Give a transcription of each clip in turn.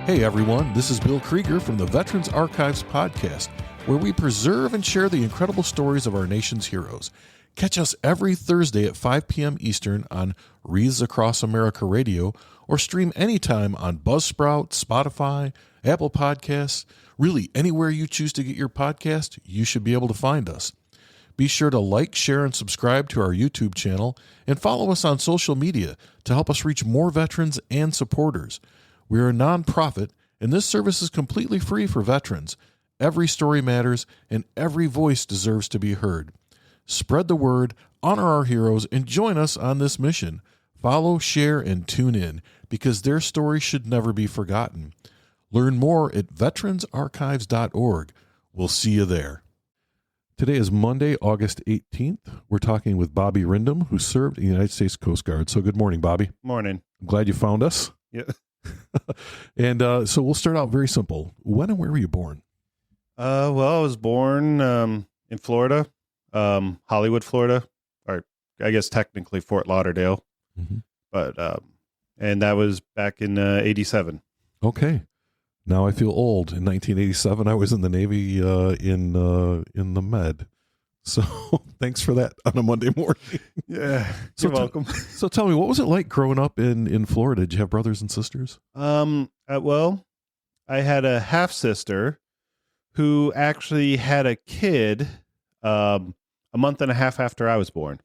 Hey everyone, this is Bill Krieger from the Veterans Archives podcast, where we preserve and share the incredible stories of our nation's heroes. Catch us every Thursday at 5 p.m. Eastern on Wreaths Across America Radio, or stream anytime on Buzzsprout, Spotify, Apple Podcasts. Really, anywhere you choose to get your podcast, you should be able to find us. Be sure to like, share, and subscribe to our YouTube channel, and follow us on social media to help us reach more veterans and supporters. We are a nonprofit, and this service is completely free for veterans. Every story matters, and every voice deserves to be heard. Spread the word, honor our heroes, and join us on this mission. Follow, share, and tune in, because their story should never be forgotten. Learn more at veteransarchives.org. We'll see you there. Today is Monday, August 18th. We're talking with Bobby Rindom, who served in the United States Coast Guard. So good morning, Bobby. Morning. I'm glad you found us. Yeah. And so we'll start out very simple. When and where were you born? Well, I was born in Florida, Hollywood, Florida, or I guess technically Fort Lauderdale, but and that was back in 87. Okay. Now I feel old. In 1987, I was in the Navy in the Med. So thanks for that on a Monday morning. Yeah, so you're welcome. So tell me, what was it like growing up in Florida? Did you have brothers and sisters? Well, I had a half sister who actually had a kid a month and a half after I was born.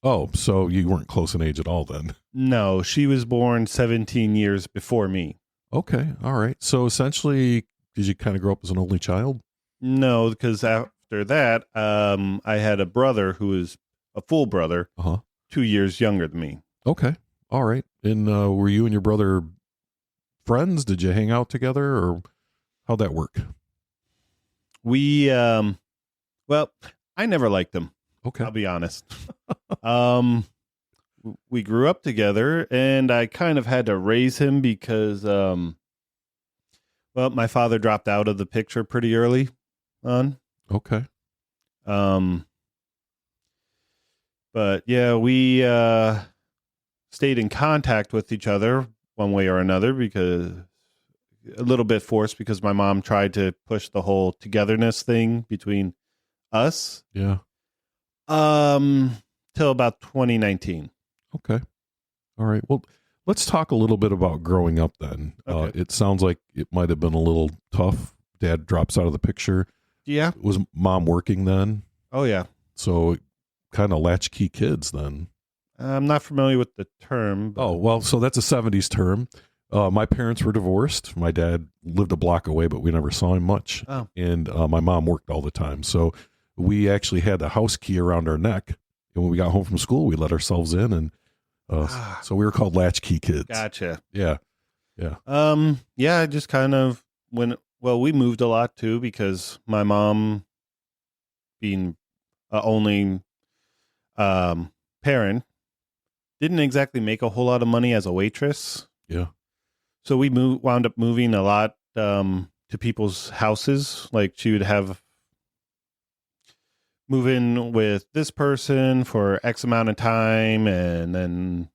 Oh, so you weren't close in age at all then? No, she was born 17 years before me. Okay, all right. So essentially, did you kind of grow up as an only child? No, because after that, I had a brother who was a full brother, 2 years younger than me. Okay, all right. And were you and your brother friends? Did you hang out together, or how'd that work? We, well, I never liked him. Okay, I'll be honest. We grew up together, and I kind of had to raise him because, well, my father dropped out of the picture pretty early on. Okay. But yeah, we stayed in contact with each other one way or another, because a little bit forced, because my mom tried to push the whole togetherness thing between us. Yeah. Till about 2019. Okay. All right. Well, let's talk a little bit about growing up then. Okay. It sounds like it might have been a little tough. Dad drops out of the picture. Yeah. Was mom working then? Oh, yeah. So kind of latchkey kids then. I'm not familiar with the term. Oh, well, so that's a 70s term. My parents were divorced. My dad lived a block away, but we never saw him much. Oh. And my mom worked all the time. So we actually had the house key around our neck. And when we got home from school, we let ourselves in. And so we were called latchkey kids. Gotcha. Yeah. Yeah. Yeah, I just kind of we moved a lot too, because my mom, being only parent, didn't exactly make a whole lot of money as a waitress. Yeah. So we wound up moving a lot to people's houses. Like, she would move in with this person for X amount of time, and then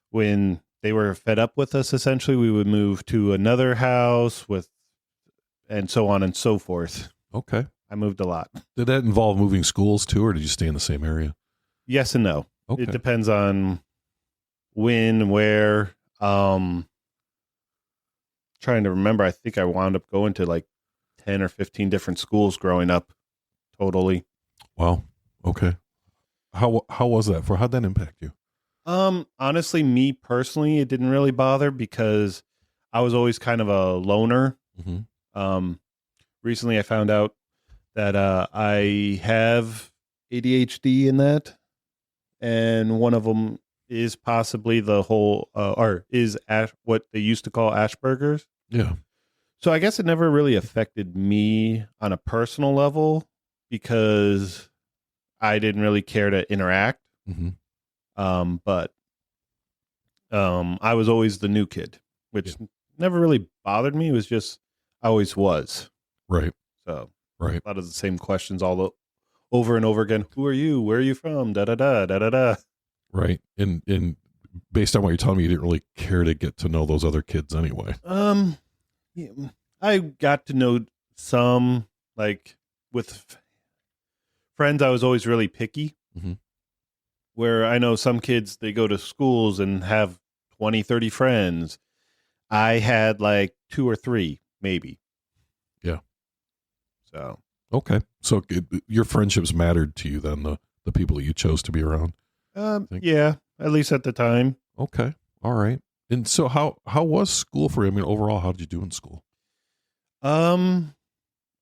when they were fed up with us, essentially, we would move to another house and so on and so forth. Okay. I moved a lot. Did that involve moving schools too, or did you stay in the same area? Yes and no. Okay. It depends on when, where. Trying to remember, I think I wound up going to like 10 or 15 different schools growing up, totally. Wow. Okay. How was that how'd that impact you? Honestly, me personally, it didn't really bother, because I was always kind of a loner. Recently I found out that I have ADHD in that, and one of them is possibly the whole what they used to call Asperger's. Yeah. So I guess it never really affected me on a personal level, because I didn't really care to interact. But I was always the new kid, which never really bothered me. It was just, I always was. Right. So right. A lot of the same questions over and over again. Who are you? Where are you from? Da da da da da da. Right. And based on what you're telling me, you didn't really care to get to know those other kids anyway. Yeah, I got to know some, like with friends, I was always really picky. Mm-hmm. Where I know some kids, they go to schools and have 20, 30 friends. I had like 2 or 3, maybe. Yeah. So. Okay. So your friendships mattered to you then, the people that you chose to be around? Yeah, at least at the time. Okay. All right. And so how was school for you? I mean, overall, how did you do in school? I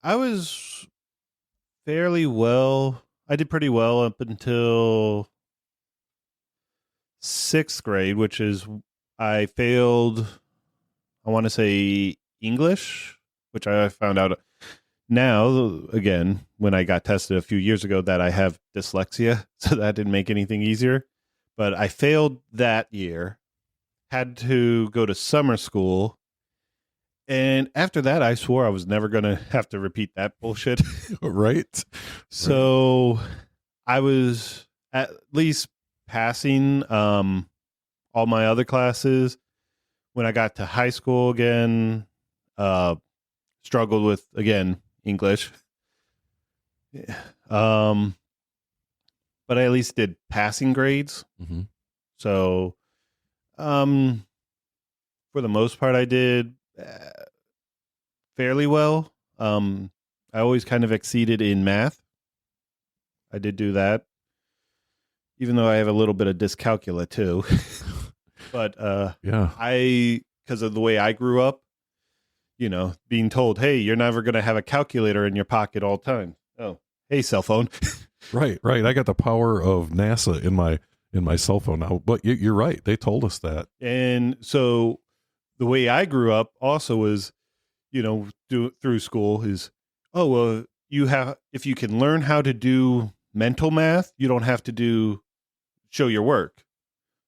was fairly well. I did pretty well up until 6th grade, which is I failed, I want to say English, which I found out now, again, when I got tested a few years ago, that I have dyslexia. So that didn't make anything easier. But I failed that year, had to go to summer school. And after that, I swore I was never going to have to repeat that bullshit. Right. So I was at least passing all my other classes. When I got to high school again, struggled with, again, English. But I at least did passing grades. Mm-hmm. So for the most part, I did fairly well. I always kind of exceeded in math. I did do that, even though I have a little bit of dyscalculia too. But yeah, because of the way I grew up, being told, hey, you're never going to have a calculator in your pocket all the time. Oh, hey, cell phone. Right. I got the power of NASA in my cell phone now. But you're right. They told us that. And so the way I grew up also was, through school is, oh, well, if you can learn how to do mental math, you don't have to show your work.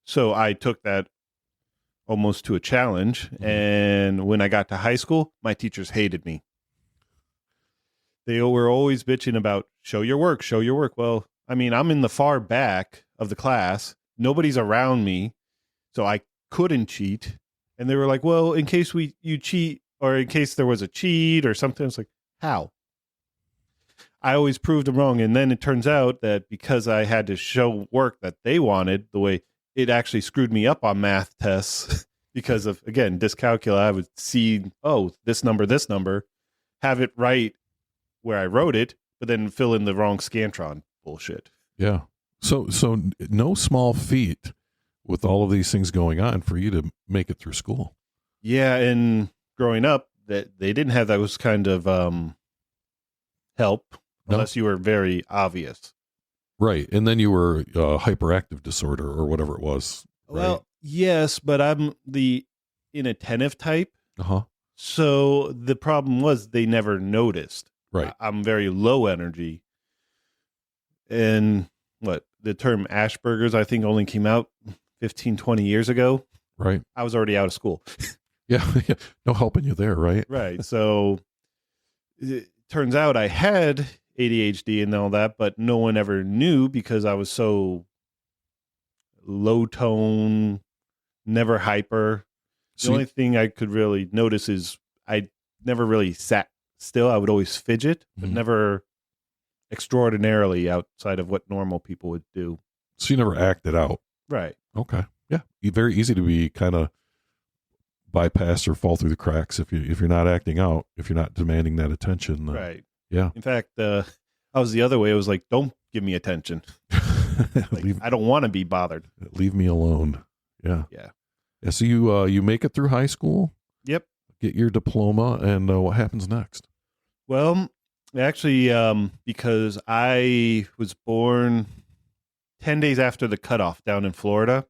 So I took that almost to a challenge. Mm-hmm. And when I got to high school, my teachers hated me. They were always bitching about show your work. Well, I mean, I'm in the far back of the class. Nobody's around me. So I couldn't cheat. And they were like, well, in case you cheat, or in case there was a cheat or something. It's like, how? I always proved them wrong. And then it turns out that because I had to show work that they wanted, the way it actually screwed me up on math tests because of, again, dyscalculia. I would see, oh, this number, have it right where I wrote it, but then fill in the wrong Scantron bullshit. Yeah. So no small feat with all of these things going on for you to make it through school. Yeah. And growing up, that they didn't have those kind of help unless you were very obvious. Right. And then you were hyperactive disorder or whatever it was. Right? Well, yes, but I'm the inattentive type. Uh-huh. So the problem was they never noticed. Right. I'm very low energy. And the term Asperger's, I think, only came out 15, 20 years ago. Right. I was already out of school. Yeah. No helping you there, right? Right. So it turns out I had ADHD and all that, but no one ever knew because I was so low tone, never hyper. The only thing I could really notice is I never really sat still. I would always fidget, but never extraordinarily outside of what normal people would do. So you never acted out. Right. Okay. Yeah. Very easy to be kind of bypass or fall through the cracks if you're not acting out, if you're not demanding that attention. Right. Yeah. In fact, I was the other way. I was like, don't give me attention. I don't want to be bothered. Leave me alone. Yeah. Yeah. Yeah. So you make it through high school. Yep. Get your diploma, and what happens next? Well, actually, because I was born 10 days after the cutoff down in Florida.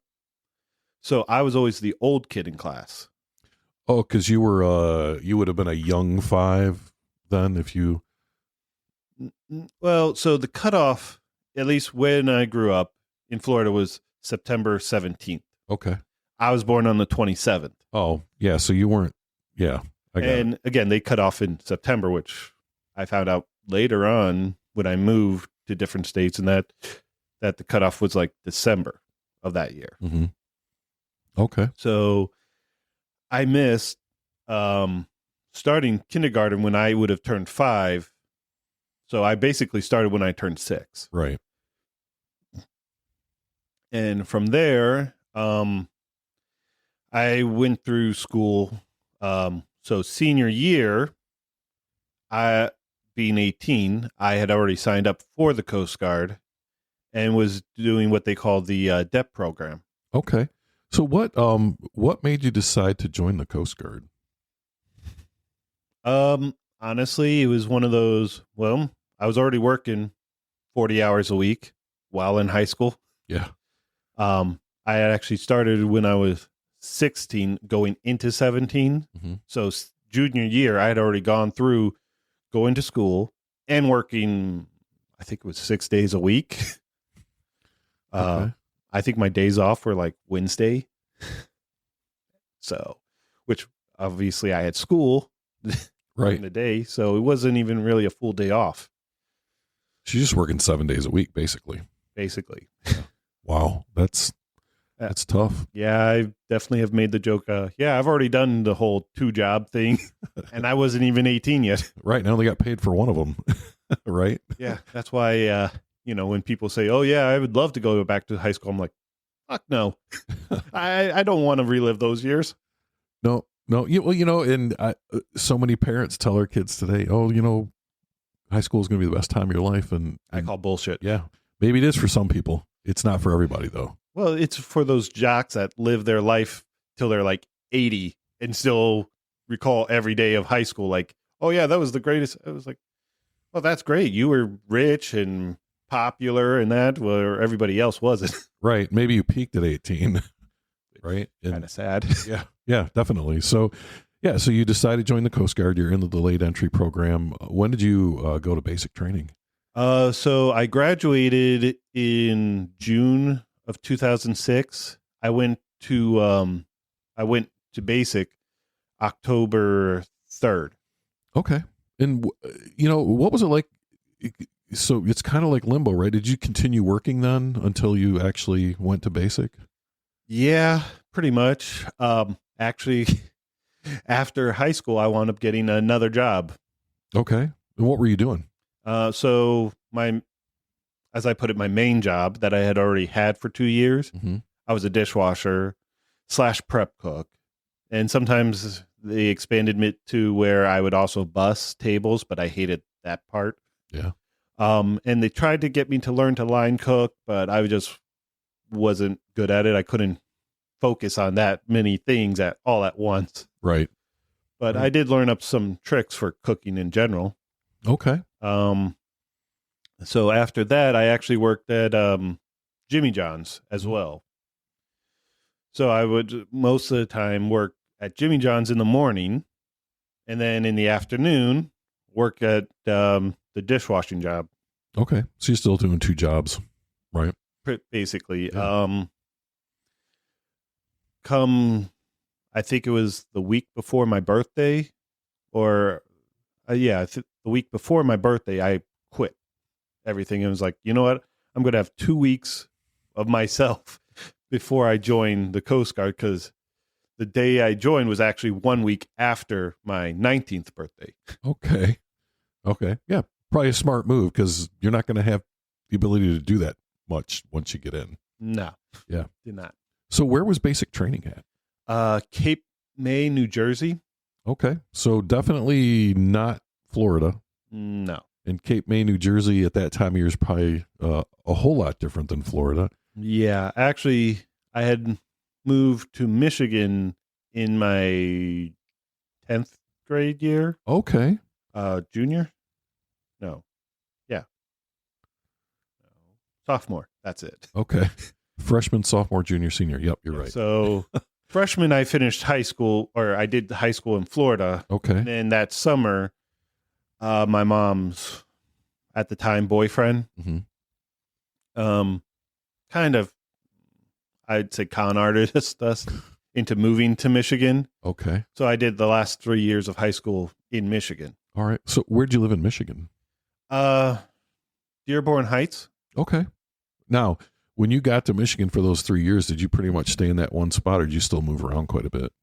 So I was always the old kid in class. Oh, because you would have been a young 5 then if you. Well, so the cutoff, at least when I grew up in Florida, was September 17th. Okay. I was born on the 27th. Oh, yeah. So you weren't. Yeah. And again, they cut off in September, which I found out later on when I moved to different states, and that the cutoff was like December of that year. Mm-hmm. Okay. So I missed starting kindergarten when I would have turned 5. So I basically started when I turned 6. Right. And from there, I went through school. So senior year, being 18, I had already signed up for the Coast Guard and was doing what they call the DEP program. Okay. So what made you decide to join the Coast Guard? Honestly, it was one of those, well, I was already working 40 hours a week while in high school. Yeah. I had actually started when I was 16 going into 17. Mm-hmm. So junior year, I had already gone through going to school and working, I think it was 6 days a week. Okay. I think my days off were like Wednesday. So, which obviously I had school Right. in the day. So it wasn't even really a full day off. She's just working 7 days a week, basically. Basically. Wow. That's tough. Yeah, I definitely have made the joke. Yeah, I've already done the whole 2-job thing and I wasn't even 18 yet. Right. Now they got paid for one of them. Right. Yeah. That's why, when people say, oh yeah, I would love to go back to high school. I'm like, fuck no. I don't want to relive those years. No. And so many parents tell their kids today, oh, high school is going to be the best time of your life. And I call bullshit. Yeah, maybe it is for some people. It's not for everybody though. Well, it's for those jocks that live their life till they're like 80 and still recall every day of high school. Like, oh yeah, that was the greatest. I was like, well, that's great. You were rich and popular and that where everybody else wasn't. Right. Maybe you peaked at 18. Right. Kind of sad. Yeah. Yeah, definitely. So you decided to join the Coast Guard. You're in the delayed entry program. When did you go to basic training? So I graduated in June of 2006. I went to basic October 3rd. Okay. And what was it like? So it's kind of like limbo, right? Did you continue working then until you actually went to basic? Yeah, pretty much. Actually, after high school, I wound up getting another job. Okay. And what were you doing? So as I put it, my main job that I had already had for 2 years, Mm-hmm. I was a dishwasher / prep cook. And sometimes they expanded me to where I would also bus tables, but I hated that part. Yeah. And they tried to get me to learn to line cook, but I just wasn't good at it. I couldn't focus on that many things all at once. Right. But Right. I did learn up some tricks for cooking in general. Okay. So after that, I actually worked at Jimmy John's as well. So I would most of the time work at Jimmy John's in the morning, and then in the afternoon work at the dishwashing job. Okay. So you're still doing 2 jobs, right? Basically. Yeah. I think it was the week before my birthday, or the week before my birthday, I quit everything. It was like, you know what? I'm going to have 2 weeks of myself before I join the Coast Guard, because the day I joined was actually 1 week after my 19th birthday. Okay. Yeah. Probably a smart move because you're not going to have the ability to do that much once you get in. No. Yeah. Did not. So where was basic training at? Cape May, New Jersey. Okay. So definitely not Florida. No. And Cape May, New Jersey at that time of year is probably a whole lot different than Florida. Yeah. Actually, I had moved to Michigan in my 10th grade year. Okay. Junior? No. Yeah. No. Sophomore. That's it. Okay. Freshman, sophomore, junior, senior. Yep, you're right. So freshman, I finished high school, or I did high school in Florida. Okay. And then that summer, my mom's, at the time, boyfriend, kind of, I'd say con artist us into moving to Michigan. Okay. So I did the last 3 years of high school in Michigan. All right. So where'd you live in Michigan? Dearborn Heights. Okay. Now, When you got to Michigan for those 3 years, did you pretty much stay in that one spot, or did you still move around quite a bit?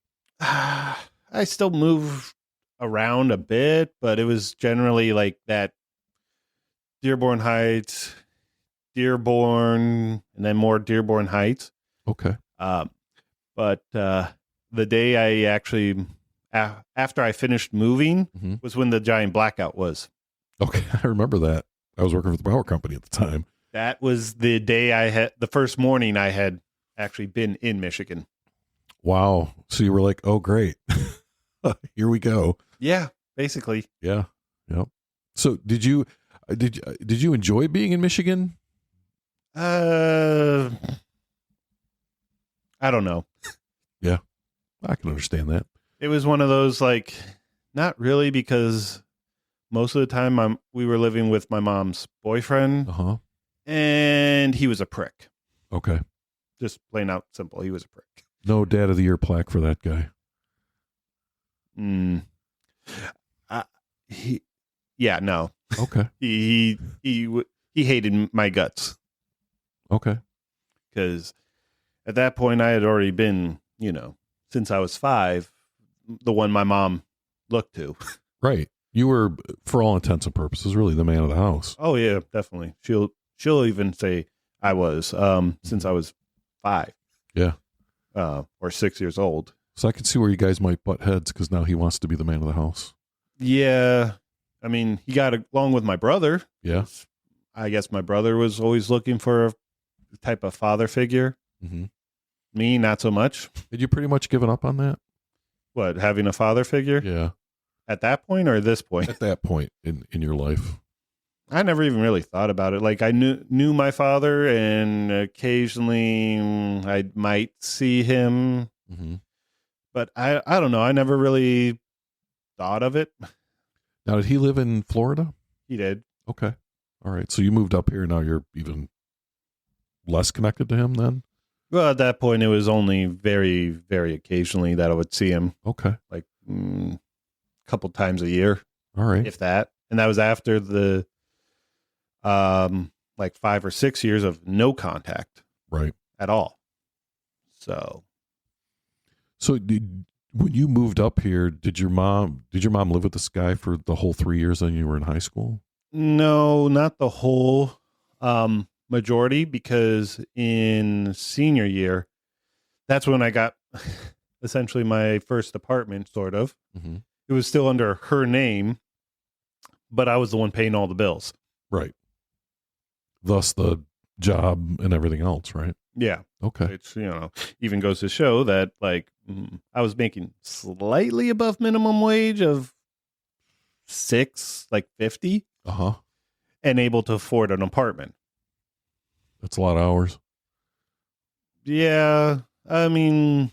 I still move around a bit, but it was generally like that Dearborn Heights, Dearborn, and then more Dearborn Heights. Okay. But the day I actually, after I finished moving, was when the giant blackout was. Okay, I remember that. I was working for the power company at the time. That was the day the first morning I had actually been in Michigan. Wow. So you were like, oh, great. Here we go. Yeah, basically. Yeah. Yep. So did you enjoy being in Michigan? I don't know. Yeah, I can understand that. It was one of those, like, not really, because most of the time we were living with my mom's boyfriend, and he was a prick. Okay. Just plain out simple. He was a prick. No Dad of the Year plaque for that guy. No. Okay. He hated my guts. Okay. Because at that point I had already been, since I was 5, the one my mom looked to. Right. You were, for all intents and purposes, really the man of the house. Oh yeah, definitely. She'll even say I was, since I was 5. Yeah. Or 6 years old. So I can see where you guys might butt heads, because now he wants to be the man of the house. Yeah. I mean, he got along with my brother. Yeah. I guess my brother was always looking for a type of father figure. Mm-hmm. Me, not so much. Had you pretty much given up on that? What, having a father figure? Yeah. At that point or this point? At that point in your life. I never even really thought about it. Like, I knew my father, and occasionally I might see him. Mm-hmm. But I don't know. I never really thought of it. Now, did he live in Florida? He did. Okay. All right. So you moved up here. Now you're even less connected to him then? Well, at that point, it was only very, very occasionally that I would see him. Okay. Like a couple times a year. All right. If that. And that was after the like 5 or 6 years of no contact. Right. At all. So when you moved up here, did your mom live with this guy for the whole 3 years then you were in high school? No, not the whole majority, because in senior year, that's when I got essentially my first apartment, sort of. Mm-hmm. It was still under her name, but I was the one paying all the bills. Right. Thus the job and everything else, right? Yeah. Okay. Which, even goes to show that, like, I was making slightly above minimum wage of $6.50. And able to afford an apartment. That's a lot of hours. Yeah. I mean,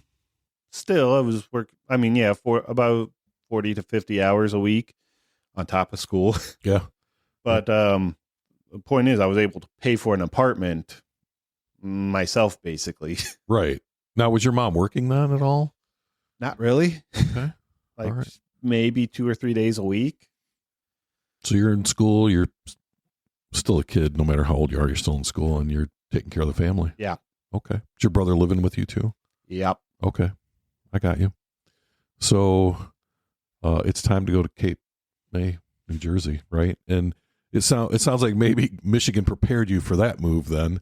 still, I was working. I mean, yeah, for about 40 to 50 hours a week on top of school. Yeah. But the point is, I was able to pay for an apartment myself, basically. Right. Now, was your mom working then at all? Not really. Okay. Like maybe 2 or 3 days a week. So you're in school, you're still a kid, no matter how old you are, you're still in school, and you're taking care of the family. Yeah. Okay. Is your brother living with you too? Yep. Okay. I got you. So it's time to go to Cape May, New Jersey, right? And it sounds like maybe Michigan prepared you for that move then,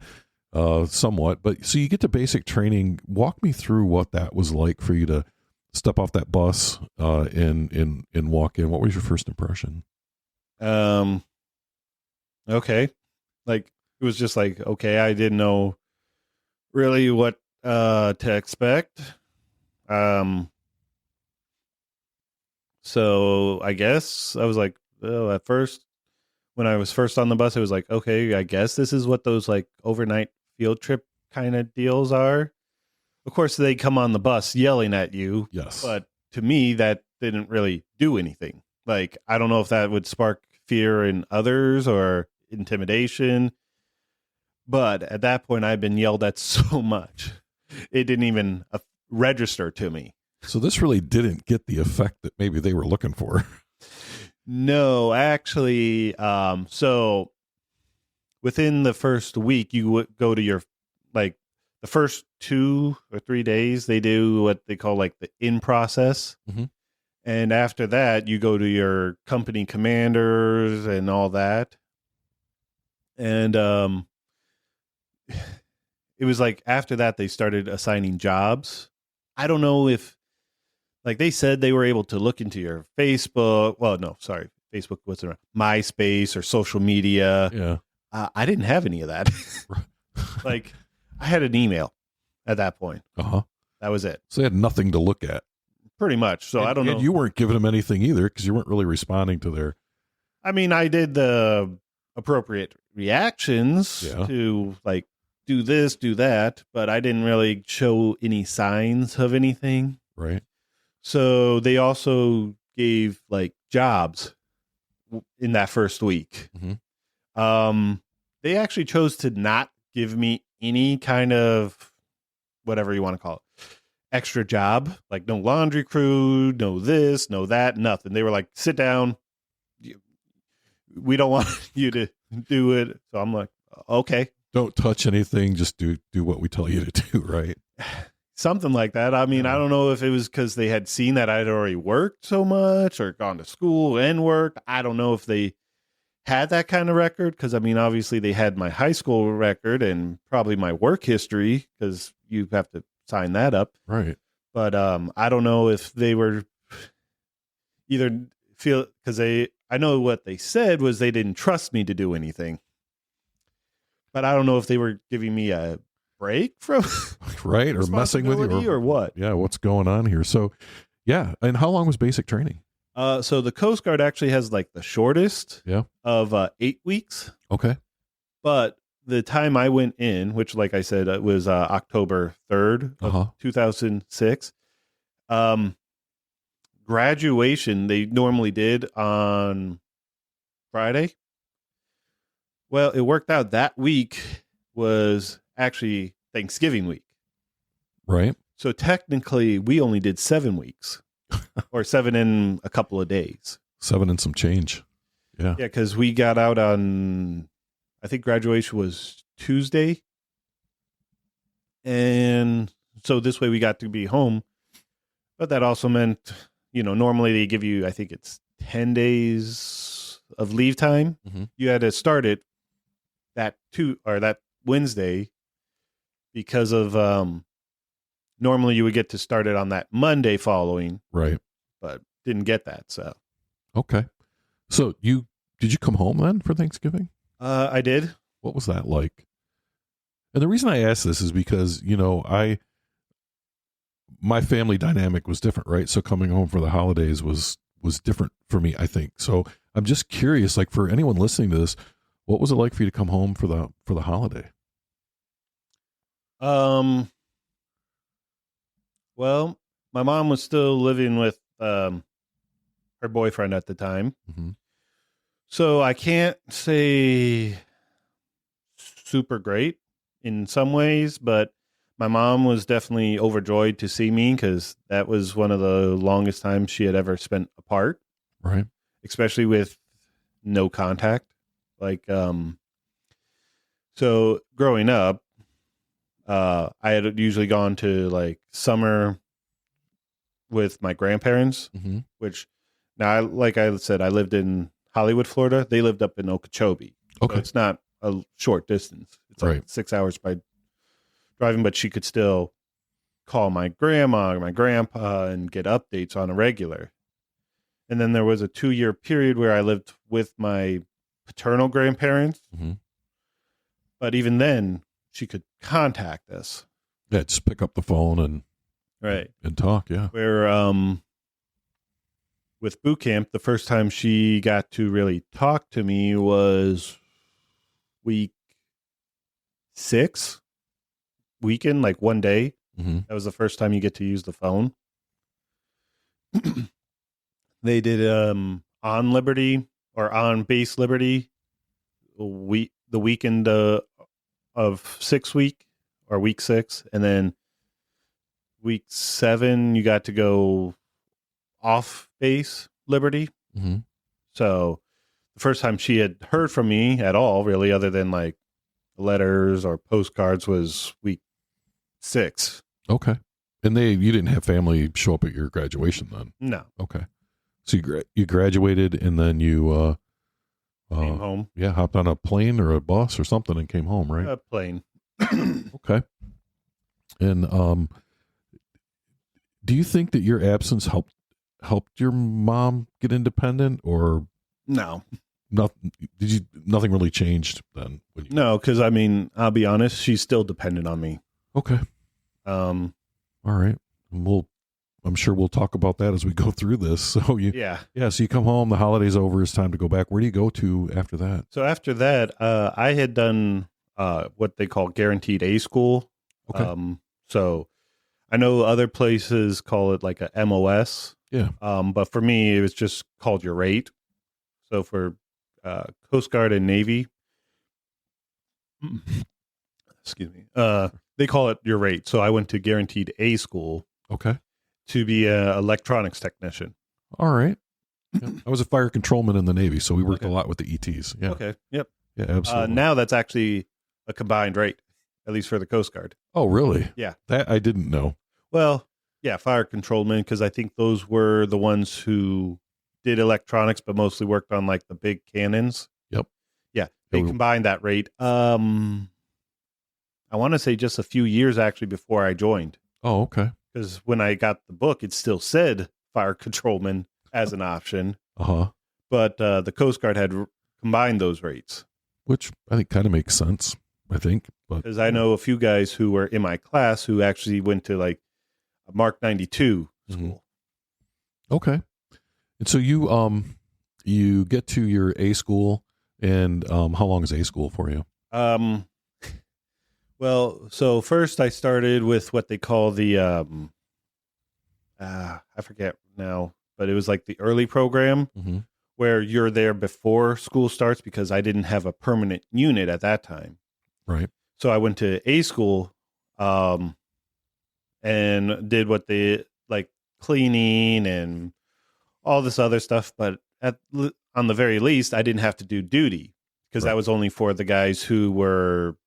somewhat. But so you get to basic training. Walk me through what that was like for you to step off that bus and walk in. What was your first impression? Okay. Like, it was just like, okay, I didn't know really what to expect. So I guess I was like, oh, at first, when I was first on the bus, it was like, okay, I guess this is what those like overnight field trip kind of deals are. Of course, they come on the bus yelling at you. Yes. But to me, that didn't really do anything. Like, I don't know if that would spark fear in others or intimidation. But at that point, I'd been yelled at so much, it didn't even register to me. So this really didn't get the effect that maybe they were looking for. No, actually, so within the first week, you would go to your like the first 2 or 3 days, they do what they call like the in process. Mm-hmm. And after that, you go to your company commanders and all that. And it was like after that, they started assigning jobs. I don't know if, like they said they were able to look into your Facebook. Well, no, sorry. Facebook wasn't around. MySpace or social media. Yeah. I didn't have any of that. Like I had an email at that point. Uh-huh. That was it. So they had nothing to look at. Pretty much. So I don't know. And you weren't giving them anything either because you weren't really responding to their. I mean, I did the appropriate reactions to like do this, do that, but I didn't really show any signs of anything. Right. So they also gave like jobs in that first week. Mm-hmm. They actually chose to not give me any kind of whatever you want to call it, extra job, like no laundry crew, no this, no that, nothing. They were like, sit down. We don't want you to do it. So I'm like, okay. Don't touch anything. Just do what we tell you to do. Right. Something like that. I mean, I don't know if it was because they had seen that I'd already worked so much or gone to school and worked. I don't know if they had that kind of record because, I mean, obviously they had my high school record and probably my work history because you have to sign that up. Right. But I don't know if they were either feel because I know what they said was they didn't trust me to do anything. But I don't know if they were giving me a break from right or messing with you or what. Yeah, what's going on here? So, yeah. And how long was basic training? So the Coast Guard actually has like the shortest of 8 weeks. Okay. But the time I went in, which like I said, it was October 3rd of 2006. Graduation they normally did on Friday. Well, it worked out that week was actually Thanksgiving week. Right. So technically we only did 7 weeks or 7 in a couple of days. 7 and some change. Yeah. Yeah. Cause we got out on, I think graduation was Tuesday. And so this way we got to be home, but that also meant, you know, normally they give you, I think it's 10 days of leave time. Mm-hmm. You had to start it that Wednesday because of normally you would get to start it on that Monday following, right? But didn't get that. So okay. So did you come home then for Thanksgiving? I did. What was that like? And the reason I ask this is because my family dynamic was different, right? So coming home for the holidays was different for me, I think. So I'm just curious, like for anyone listening to this, what was it like for you to come home for the holiday? Well, my mom was still living with her boyfriend at the time. Mm-hmm. So I can't say super great in some ways, but my mom was definitely overjoyed to see me because that was one of the longest times she had ever spent apart. Right. Especially with no contact. Like, so growing up, I had usually gone to like summer with my grandparents, mm-hmm. which now, like I said, I lived in Hollywood, Florida. They lived up in Okeechobee. Okay. So it's not a short distance. It's like 6 hours by driving, but she could still call my grandma or my grandpa and get updates on a regular. And then there was a 2-year period where I lived with my paternal grandparents. Mm-hmm. But even then, she could contact us. Yeah, just pick up the phone and talk. Yeah. Where with boot camp, the first time she got to really talk to me was week 6 weekend, like one day. Mm-hmm. That was the first time you get to use the phone. They did on Liberty or on base Liberty the weekend of 6 week or week 6, and then week 7 you got to go off base Liberty. Mm-hmm. So the first time she had heard from me at all, really, other than like the letters or postcards was week 6. Okay. And you didn't have family show up at your graduation then? No. Okay. So you graduated and then you Came home. Yeah, hopped on a plane or a bus or something and came home, right? A plane. Okay. And do you think that your absence helped your mom get independent, or No. Nothing really changed then? No, because I mean, I'll be honest, she's still dependent on me. Okay. All right. I'm sure we'll talk about that as we go through this. So so you come home, the holiday's over, it's time to go back. Where do you go to after that? So after that, I had done what they call guaranteed A school. Okay. So I know other places call it like a MOS. Yeah. But for me, it was just called your rate. So for Coast Guard and Navy, excuse me, they call it your rate. So I went to guaranteed A school. Okay. To be an electronics technician. All right. Yep. I was a fire controlman in the Navy, so we worked a lot with the ETs. Yeah. Okay. Yep. Yeah, absolutely. Now that's actually a combined rate, at least for the Coast Guard. Oh, really? Yeah. That I didn't know. Well, yeah, fire controlmen, because I think those were the ones who did electronics, but mostly worked on like the big cannons. Yep. Yeah. They combined that rate. I want to say just a few years actually before I joined. Oh, okay. Because when I got the book, it still said fire controlman as an option. Uh-huh. But the Coast Guard had combined those rates. Which I think kind of makes sense, I think. Because I know a few guys who were in my class who actually went to like a Mark 92 school. Mm-hmm. Okay. And so you get to your A school, and how long is A school for you? Well, so first I started with what they call the, I forget now, but it was like the early program where you're there before school starts because I didn't have a permanent unit at that time. Right. So I went to A school and did what they like cleaning and all this other stuff. But on the very least, I didn't have to do duty because that was only for the guys who were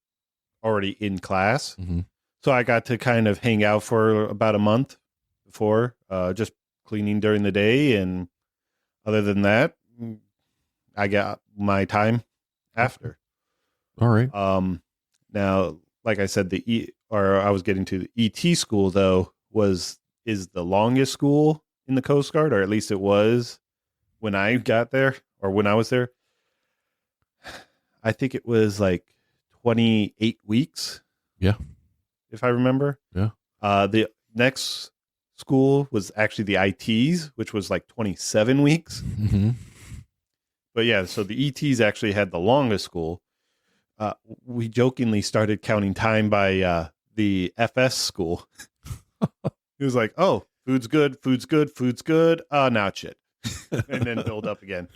already in class. So I got to kind of hang out for about a month before, just cleaning during the day. And other than that, I got my time after. All right. Now, like I said, I was getting to the ET school though, is the longest school in the Coast Guard, or at least it was when I got there or when I was there. I think it was like 28 weeks. Yeah. If I remember. Yeah. The next school was actually the ITs, which was like 27 weeks. But yeah, so the ETs actually had the longest school. We jokingly started counting time by the FS school. It was like, oh, food's good. Now it's shit. And then build up again.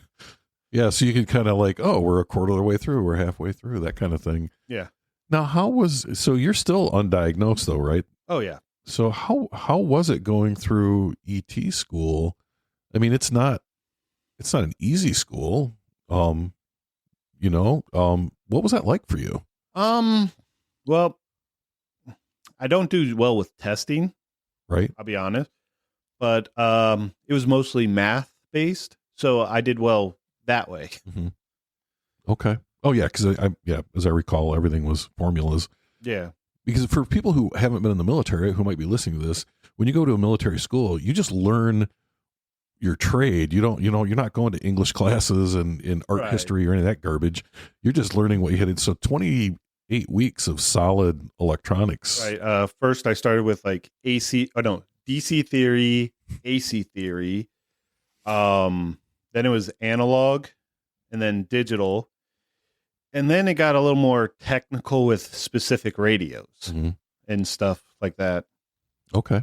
Yeah, so you could kind of like, oh, we're a quarter of the way through, we're halfway through, that kind of thing. Yeah. Now, so you're still undiagnosed though, right? Oh yeah. So how was it going through ET school? I mean, it's not an easy school. What was that like for you? Well, I don't do well with testing, right? I'll be honest. But it was mostly math based, so I did well that way. Okay. Oh yeah, because as I recall, everything was formulas. Yeah. Because for people who haven't been in the military, who might be listening to this, when you go to a military school, you just learn your trade. You're not going to English classes and in art history or any of that garbage. You're just learning what you had. So 28 weeks of solid electronics. Right. First I started with like DC theory, AC theory. Then it was analog and then digital. And then it got a little more technical with specific radios and stuff like that. Okay.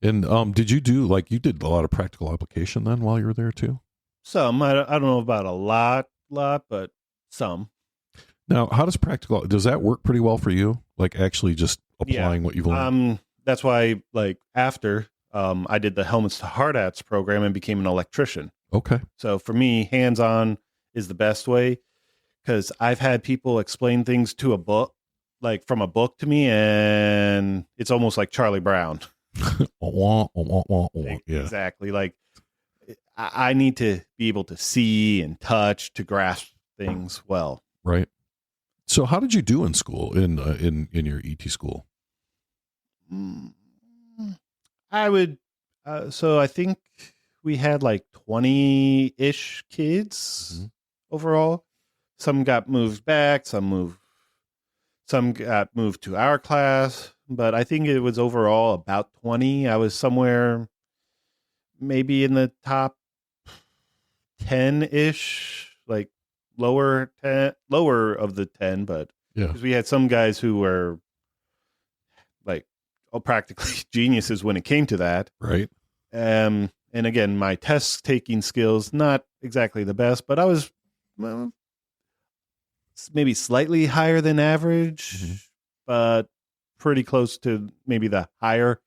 And did you do you did a lot of practical application then while you were there too? Some. I don't know about a lot, but some. Now, how does that work pretty well for you? Like actually just applying what you've learned? That's why after I did the Helmets to Hard Hats program and became an electrician. Okay. So for me, hands-on is the best way. because I've had people explain things to a book, like from a book to me, and it's almost like Charlie Brown. Yeah. Exactly. Like I need to be able to see and touch to grasp things well. Right. So how did you do in school, in your ET school? I would, so I think we had like 20-ish kids overall. Some got moved back, some got moved to our class, but I think it was overall about 20. I was somewhere maybe in the top 10-ish, like lower of the 10, but because we had some guys who were like practically geniuses when it came to that. Right. And again, my test taking skills, not exactly the best, but I was maybe slightly higher than average, but pretty close to maybe the higher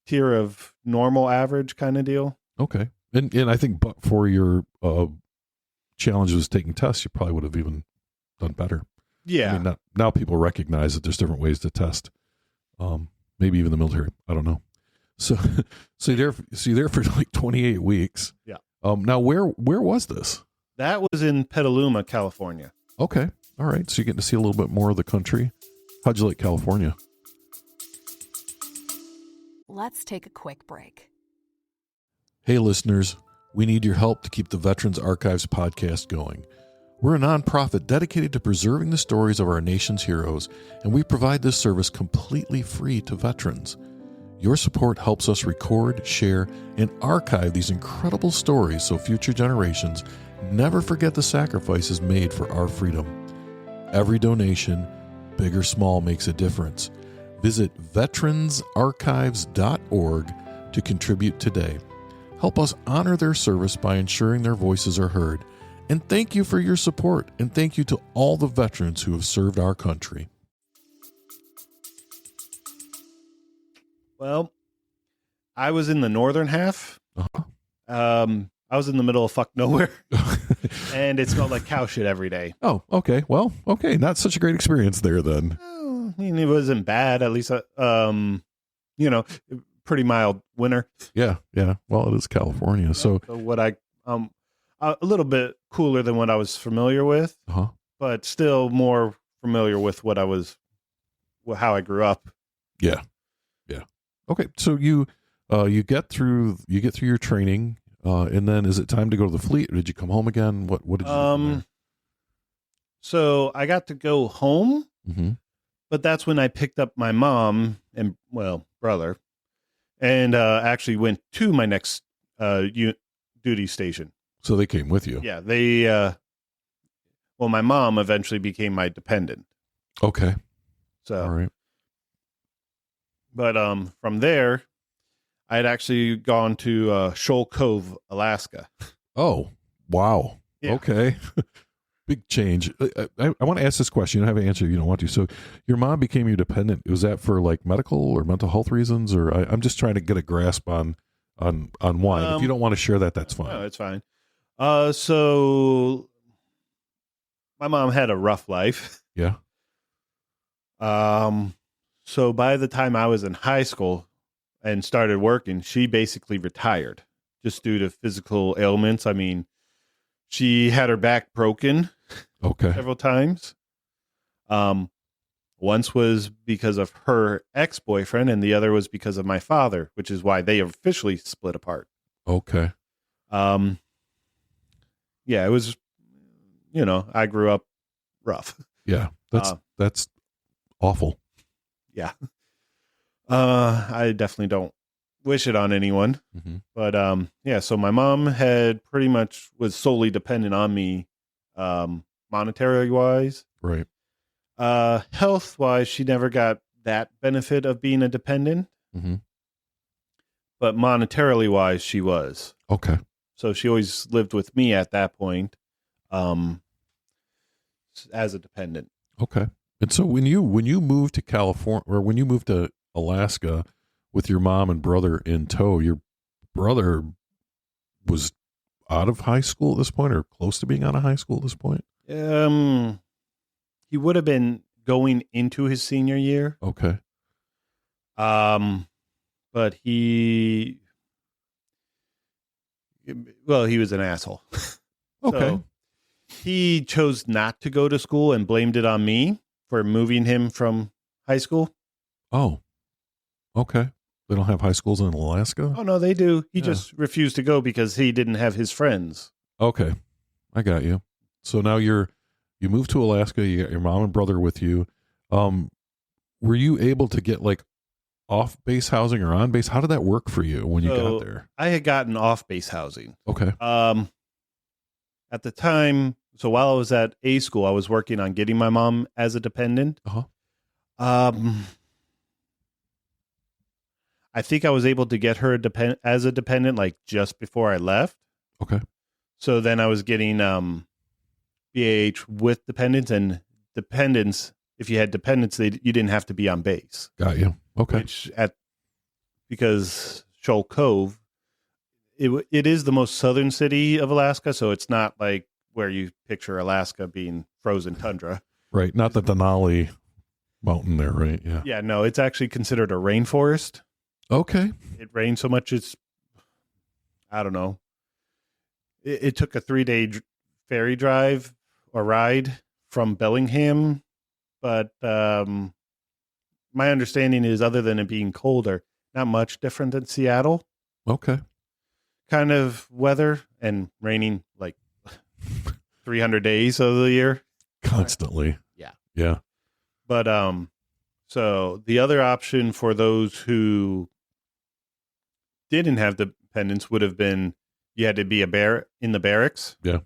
tier of normal average kind of deal. Okay. And I think but for your challenge was taking tests, you probably would have even done better. Yeah. I mean, now people recognize that there's different ways to test. Maybe even the military. I don't know. So you're there for like 28 weeks. Yeah. Now where was this? That was in Petaluma, California. Okay. All right. So you're getting to see a little bit more of the country. How'd you like California? Let's take a quick break. Hey, listeners, we need your help to keep the Veterans Archives podcast going. We're a nonprofit dedicated to preserving the stories of our nation's heroes, and we provide this service completely free to veterans. Your support helps us record, share, and archive these incredible stories so future generations never forget the sacrifices made for our freedom. Every donation, big or small, makes a difference. Visit veteransarchives.org to contribute today. Help us honor their service by ensuring their voices are heard. And thank you for your support, and thank you to all the veterans who have served our country. Well, I was in the northern half. Uh-huh. I was in the middle of fuck nowhere, and it smelled like cow shit every day. Oh, okay. Well, okay. Not such a great experience there then. I mean, it wasn't bad. At least, pretty mild winter. Yeah. Well, it is California, so what I a little bit cooler than what I was familiar with, but still more familiar with how I grew up. Yeah. Okay, so you get through your training, and then is it time to go to the fleet, or did you come home again? What did you do? So I got to go home, but that's when I picked up my mom and brother, and actually went to my next duty station. So they came with you. Yeah, they. My mom eventually became my dependent. Okay. So all right. But from there, I had actually gone to Shoal Cove, Alaska. Oh, wow. Yeah. Okay. Big change. I want to ask this question. You don't have an answer. You don't want to. So your mom became your dependent. Was that for like medical or mental health reasons? Or I'm just trying to get a grasp on why. If you don't want to share that, that's fine. No, it's fine. So my mom had a rough life. Yeah. So by the time I was in high school and started working, she basically retired just due to physical ailments. I mean, she had her back broken several times. Once was because of her ex-boyfriend, and the other was because of my father, which is why they officially split apart. Okay. Yeah, it was, I grew up rough. Yeah, that's awful. Yeah. I definitely don't wish it on anyone. But so my mom had pretty much was solely dependent on me, monetary wise. Right. Health wise, she never got that benefit of being a dependent. But monetarily wise, she was. Okay. So she always lived with me at that point, as a dependent. Okay. And so when you moved to California, or when you moved to Alaska with your mom and brother in tow, your brother was out of high school at this point, or close to being out of high school at this point? He would have been going into his senior year. Okay. But he was an asshole. Okay. So he chose not to go to school and blamed it on me for moving him from high school. Oh, okay. They don't have high schools in Alaska? Oh, no, they do. He Yeah. just refused to go because he didn't have his friends. Okay. I got you. So now you moved to Alaska, you got your mom and brother with you. Were you able to get like off base housing or on base? How did that work for you when you got there? I had gotten off-base housing. Okay. At the time, so while I was at A school, I was working on getting my mom as a dependent. Uh-huh. I think I was able to get her as a dependent like just before I left. Okay. So then I was getting BAH with dependents, and dependents. If you had dependents, you didn't have to be on base. Got you. Okay. Because Shoal Cove, it is the most southern city of Alaska, so it's not like where you picture Alaska being frozen tundra. Right. Not the Denali mountain there, right? Yeah. Yeah, no, it's actually considered a rainforest. Okay. It rained so much I don't know. It took a 3-day ferry drive or ride from Bellingham, but my understanding is, other than it being colder, not much different than Seattle. Okay. Kind of weather, and raining like 300 days of the year. Constantly. Yeah. Yeah. But so the other option for those who didn't have dependents would have been you had to be in the barracks. Yeah.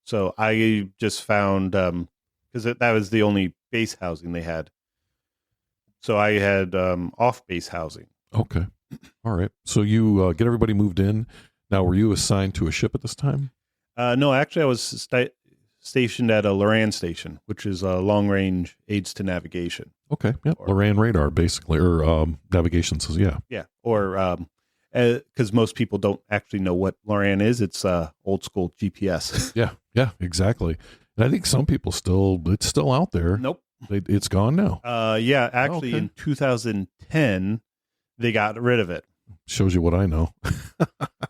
So I just found because that was the only base housing they had. So I had off base housing. Okay. All right. So you get everybody moved in. Now, were you assigned to a ship at this time? No, actually, I was stationed at a Loran station, which is a long-range aids to navigation. Okay. Yeah. Loran radar, basically, or navigation says, yeah. Yeah. Or because most people don't actually know what Loran is. It's old school GPS. Yeah. Yeah, exactly. And I think some people it's still out there. Nope. It's gone now. Yeah. Actually, okay. in 2010, they got rid of it. Shows you what I know.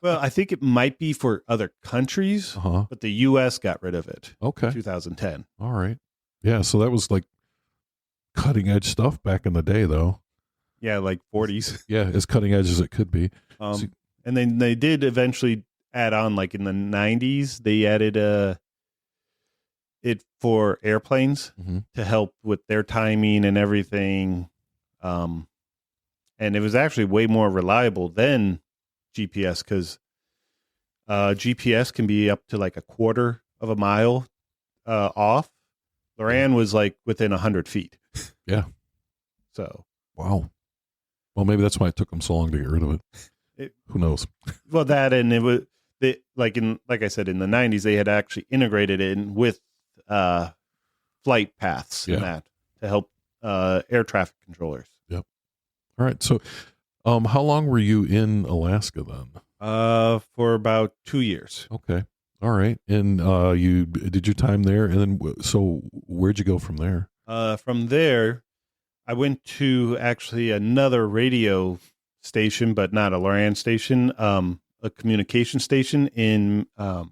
Well, I think it might be for other countries, Uh-huh. but the U.S. got rid of it Okay. in 2010. All right. Yeah. So that was like cutting edge stuff back in the day, though. Yeah, like 40s. Yeah. As cutting edge as it could be. And then they did eventually add on, like in the 90s, they added it for airplanes to help with their timing and everything. And it was actually way more reliable than GPS, because GPS can be up to like a quarter of a mile off. Loran was like within 100 feet. Yeah. So. Wow. Well, maybe that's why it took them so long to get rid of it. Who knows? Well, that, and it was like I said, in the 90s, they had actually integrated it in with flight paths and that to help air traffic controllers. Yep. All right. So, how long were you in Alaska then? For about 2 years. Okay. All right. And you did your time there, and then so where'd you go from there? From there, I went to actually another radio station, but not a Loran station. A communication station in. It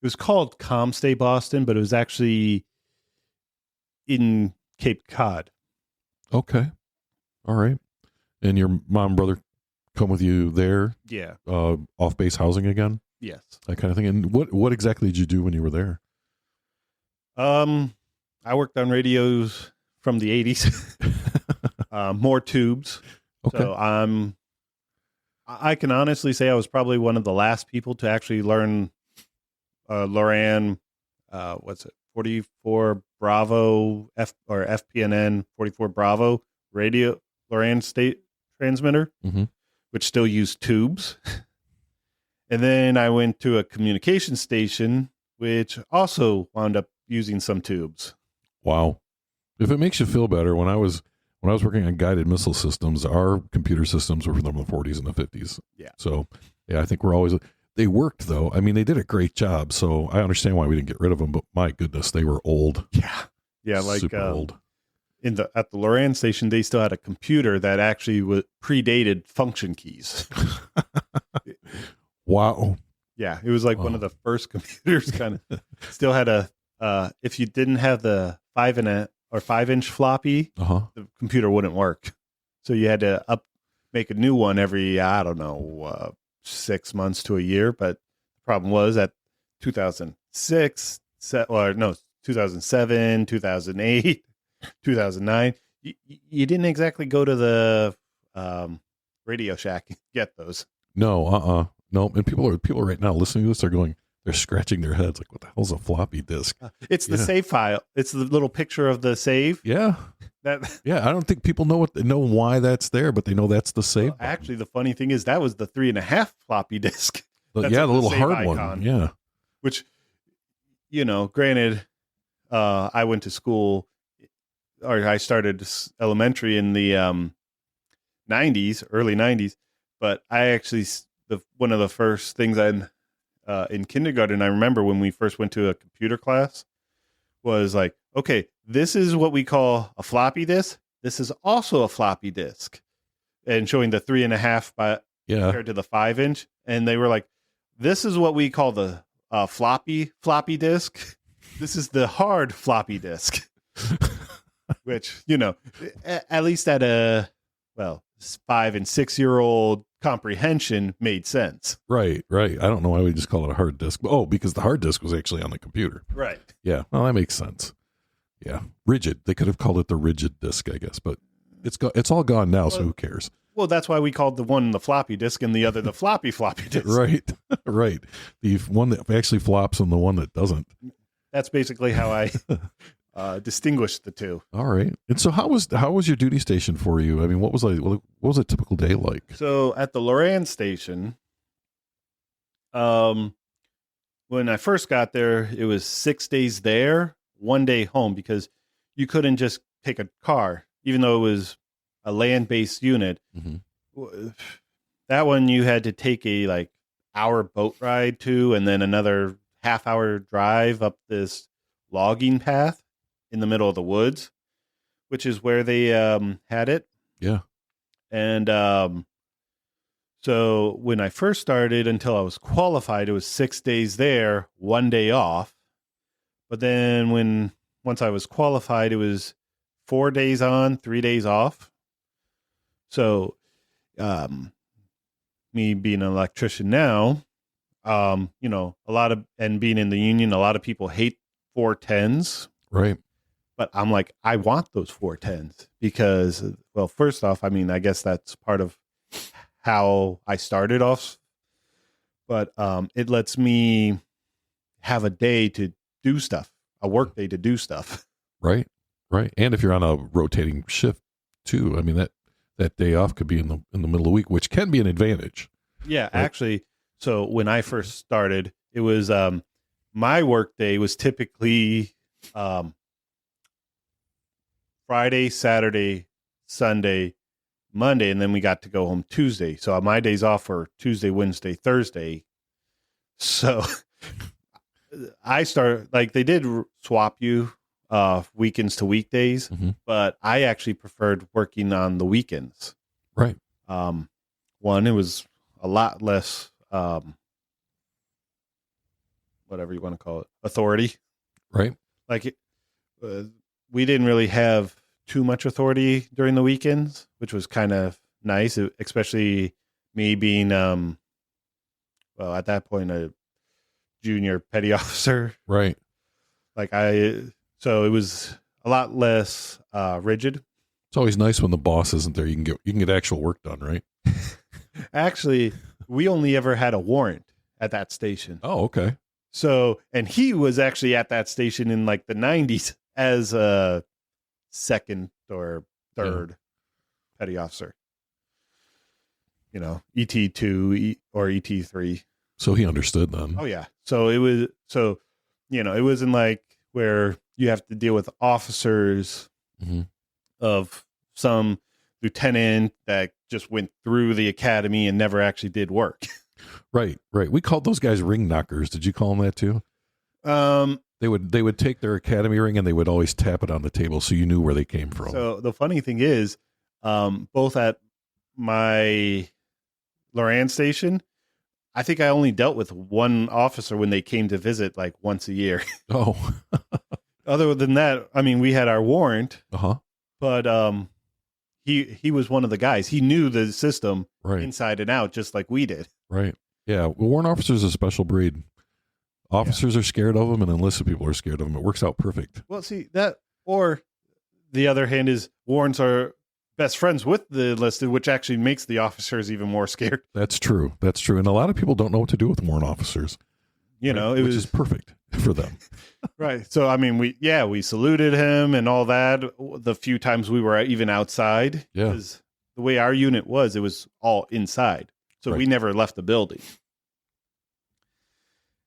was called ComStay Boston, but it was actually in Cape Cod. Okay. All right. And your mom and brother come with you there? Yeah. Off base housing again? Yes. That kind of thing. And what exactly did you do when you were there? I worked on radios from the 80s. More tubes. Okay. So I can honestly say I was probably one of the last people to actually learn Loran, 44 Bravo or FPNN 44 Bravo radio Loran state transmitter, which still used tubes. And then I went to a communication station, which also wound up using some tubes. Wow. If it makes you feel better, when I was working on guided missile systems, our computer systems were from the 40s and the 50s. Yeah. So, yeah, I think we're always They worked, though. I mean, they did a great job, so I understand why we didn't get rid of them, but my goodness, they were old. Yeah, like super old. At the Loran station, they still had a computer that actually predated function keys. Wow. Yeah, it was like one of the first computers. Kind of still had if you didn't have the 5-inch floppy, the computer wouldn't work. So you had to make a new one every 6 months to a year. But the problem was at 2006, 2007, 2008. 2009, you didn't exactly go to the Radio Shack and get those. No, no. And people right now listening to this are they're scratching their heads like, what the hell's a floppy disk? It's the save file. It's the little picture of the save. Yeah. I don't think people know why that's there, but they know that's the save. Well, actually, the funny thing is that was the 3.5 floppy disk. The little hard icon one. Yeah. Which, granted, I went to school, or I started elementary in the early 90s, but I actually, one of the first things in kindergarten, I remember when we first went to a computer class, was like, okay, this is what we call a floppy disk. This is also a floppy disk, and showing the 3.5 compared to the 5-inch. And they were like, this is what we call the floppy disk. This is the hard floppy disk. Which, at least at a 5 and 6 year old comprehension made sense. Right. I don't know why we just call it a hard disk. Because the hard disk was actually on the computer. Right. Yeah. Well, that makes sense. Yeah. Rigid. They could have called it the rigid disk, I guess, but it's all gone now. So who cares? Well, that's why we called the one the floppy disk and the other the floppy disk. Right. The one that actually flops and the one that doesn't. That's basically how I distinguish the two. All right. And so how was your duty station for you? I mean, what was a typical day like? So at the Loran station, when I first got there, it was 6 days there, 1 day home, because you couldn't just take a car, even though it was a land-based unit. Mm-hmm. That one you had to take a hour boat ride to, and then another half-hour drive up this logging path in the middle of the woods, which is where they had it. Yeah. And so when I first started until I was qualified, it was 6 days there, 1 day off. But then once I was qualified, it was 4 days on, 3 days off. So me being an electrician now, a lot of, and being in the union, a lot of people hate 410s. Right. But I'm like, I want those 410s because, well, first off, I mean, I guess that's part of how I started off. But it lets me have a day to do stuff, a work day to do stuff. Right. And if you're on a rotating shift too, I mean, that day off could be in the middle of the week, which can be an advantage. Yeah, right? Actually. So when I first started, it was my work day was typically Friday, Saturday, Sunday, Monday, and then we got to go home Tuesday. So my days off were Tuesday, Wednesday, Thursday. So I started, they did swap you weekends to weekdays, mm-hmm. but I actually preferred working on the weekends. Right. One, it was a lot less, whatever you want to call it, authority. Right. We didn't really have too much authority during the weekends, which was kind of nice, especially me being, at that point, a junior petty officer. Right. So it was a lot less rigid. It's always nice when the boss isn't there. You can get actual work done, right? Actually, we only ever had a warrant at that station. Oh, okay. So, and he was actually at that station in the 90s as a second or third petty officer. ET2 or ET3. So he understood then. Oh yeah. So it wasn't where you have to deal with officers mm-hmm. of some lieutenant that just went through the academy and never actually did work. Right. We called those guys ring knockers. Did you call them that too? They would take their academy ring and they would always tap it on the table so you knew where they came from. So the funny thing is, both at my Loran station, I think I only dealt with one officer when they came to visit like once a year. Oh. Other than that, I mean, we had our warrant, Uh-huh. but he was one of the guys. He knew the system Right. inside and out, just like we did. Right. Yeah. Well, warrant officers are a special breed. Officers are scared of them and enlisted people are scared of them. It works out perfect. Well, see that, or the other hand is warrants are best friends with the enlisted, which actually makes the officers even more scared. That's true. And a lot of people don't know what to do with warrant officers. You know, which is perfect for them. Right. So, I mean, we saluted him and all that the few times we were even outside. Yeah. Because the way our unit was, it was all inside. So we never left the building.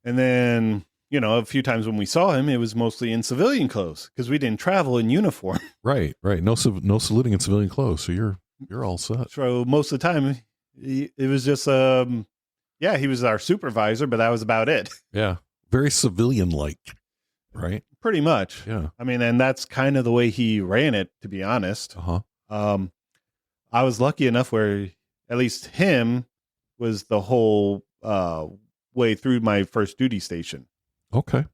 And then, you know, a few times when we saw him, it was mostly in civilian clothes because we didn't travel in uniform. Right. No saluting in civilian clothes. So you're all set. So most of the time, it was just, he was our supervisor, but that was about it. Yeah. Very civilian-like. Right. Pretty much. Yeah. I mean, and that's kind of the way he ran it, to be honest. Uh-huh. I was lucky enough where at least him was the whole way through my first duty station. Okay.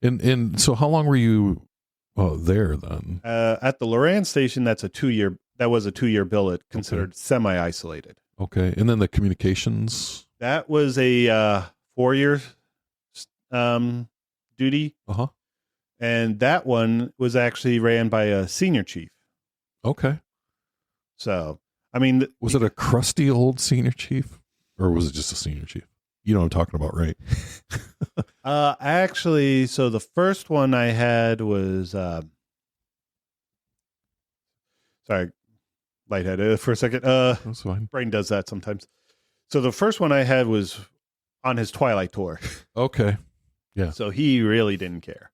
And so how long were you there then? At the Loran station, that was a 2-year billet, considered semi-isolated. Okay. And then the communications? That was a 4-year duty. Uh-huh. And that one was actually ran by a senior chief. Okay. So, I mean... Was it a crusty old senior chief? Or was it just a senior chief? You know what I'm talking about, right? Actually, so the first one I had was... sorry, lightheaded for a second. That's fine. Brain does that sometimes. So the first one I had was on his Twilight tour. Okay. Yeah. So he really didn't care.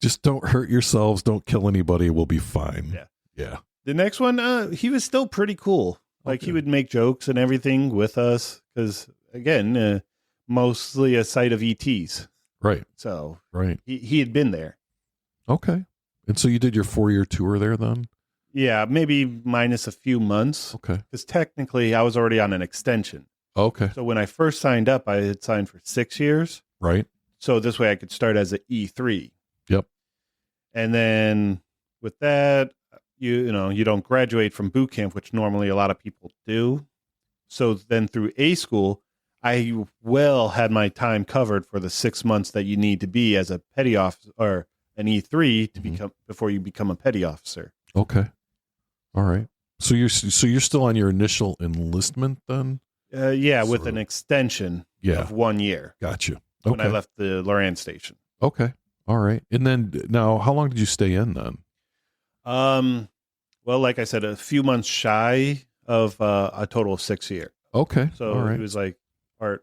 Just don't hurt yourselves. Don't kill anybody. We'll be fine. Yeah. Yeah. The next one, he was still pretty cool. Like he would make jokes and everything with us because, again, mostly a site of ETs. Right. So right. He had been there. Okay. And so you did your 4-year tour there then? Yeah, maybe minus a few months. Okay. Because technically I was already on an extension. Okay. So when I first signed up, I had signed for 6 years. Right. So this way I could start as an E3. Yep. And then with that, you don't graduate from boot camp, which normally a lot of people do. So then through A school, I had my time covered for the 6 months that you need to be as a petty officer or an E3 to become before you become a petty officer. Okay. All right. So you're still on your initial enlistment then? With an extension of 1 year. Gotcha. Okay. When I left the Loran station. Okay. All right. And then now, how long did you stay in then? Well, like I said, a few months shy of a total of 6 years. Okay. So all right. it was 7. Give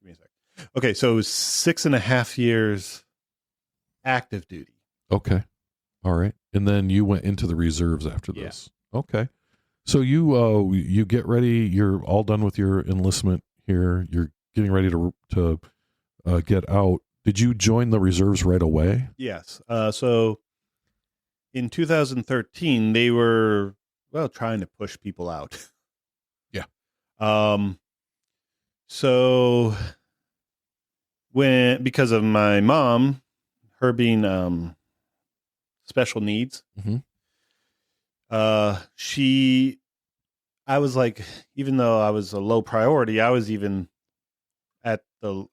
me a sec. Okay, so it was 6.5 years active duty. Okay. All right. And then you went into the reserves after this. Yeah. Okay. So you get ready. You're all done with your enlistment here. You're getting ready to get out. Did you join the reserves right away? Yes. So in 2013, they were trying to push people out. Yeah. So because of my mom, her being special needs, I was like, even though I was a low priority, I was even at the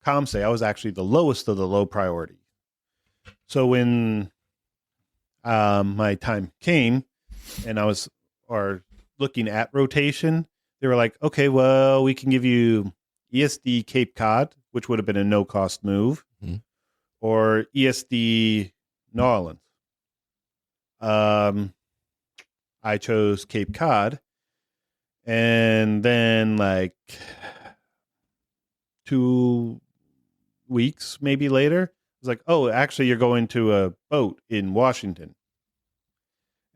ComSay, I was actually the lowest of the low priority. So when my time came and I was looking at rotation, they were like, okay, well, we can give you ESD Cape Cod, which would have been a no-cost move, or ESD New Orleans. I chose Cape Cod, and then like 2 weeks maybe later, it was like, oh, actually, you're going to a boat in Washington.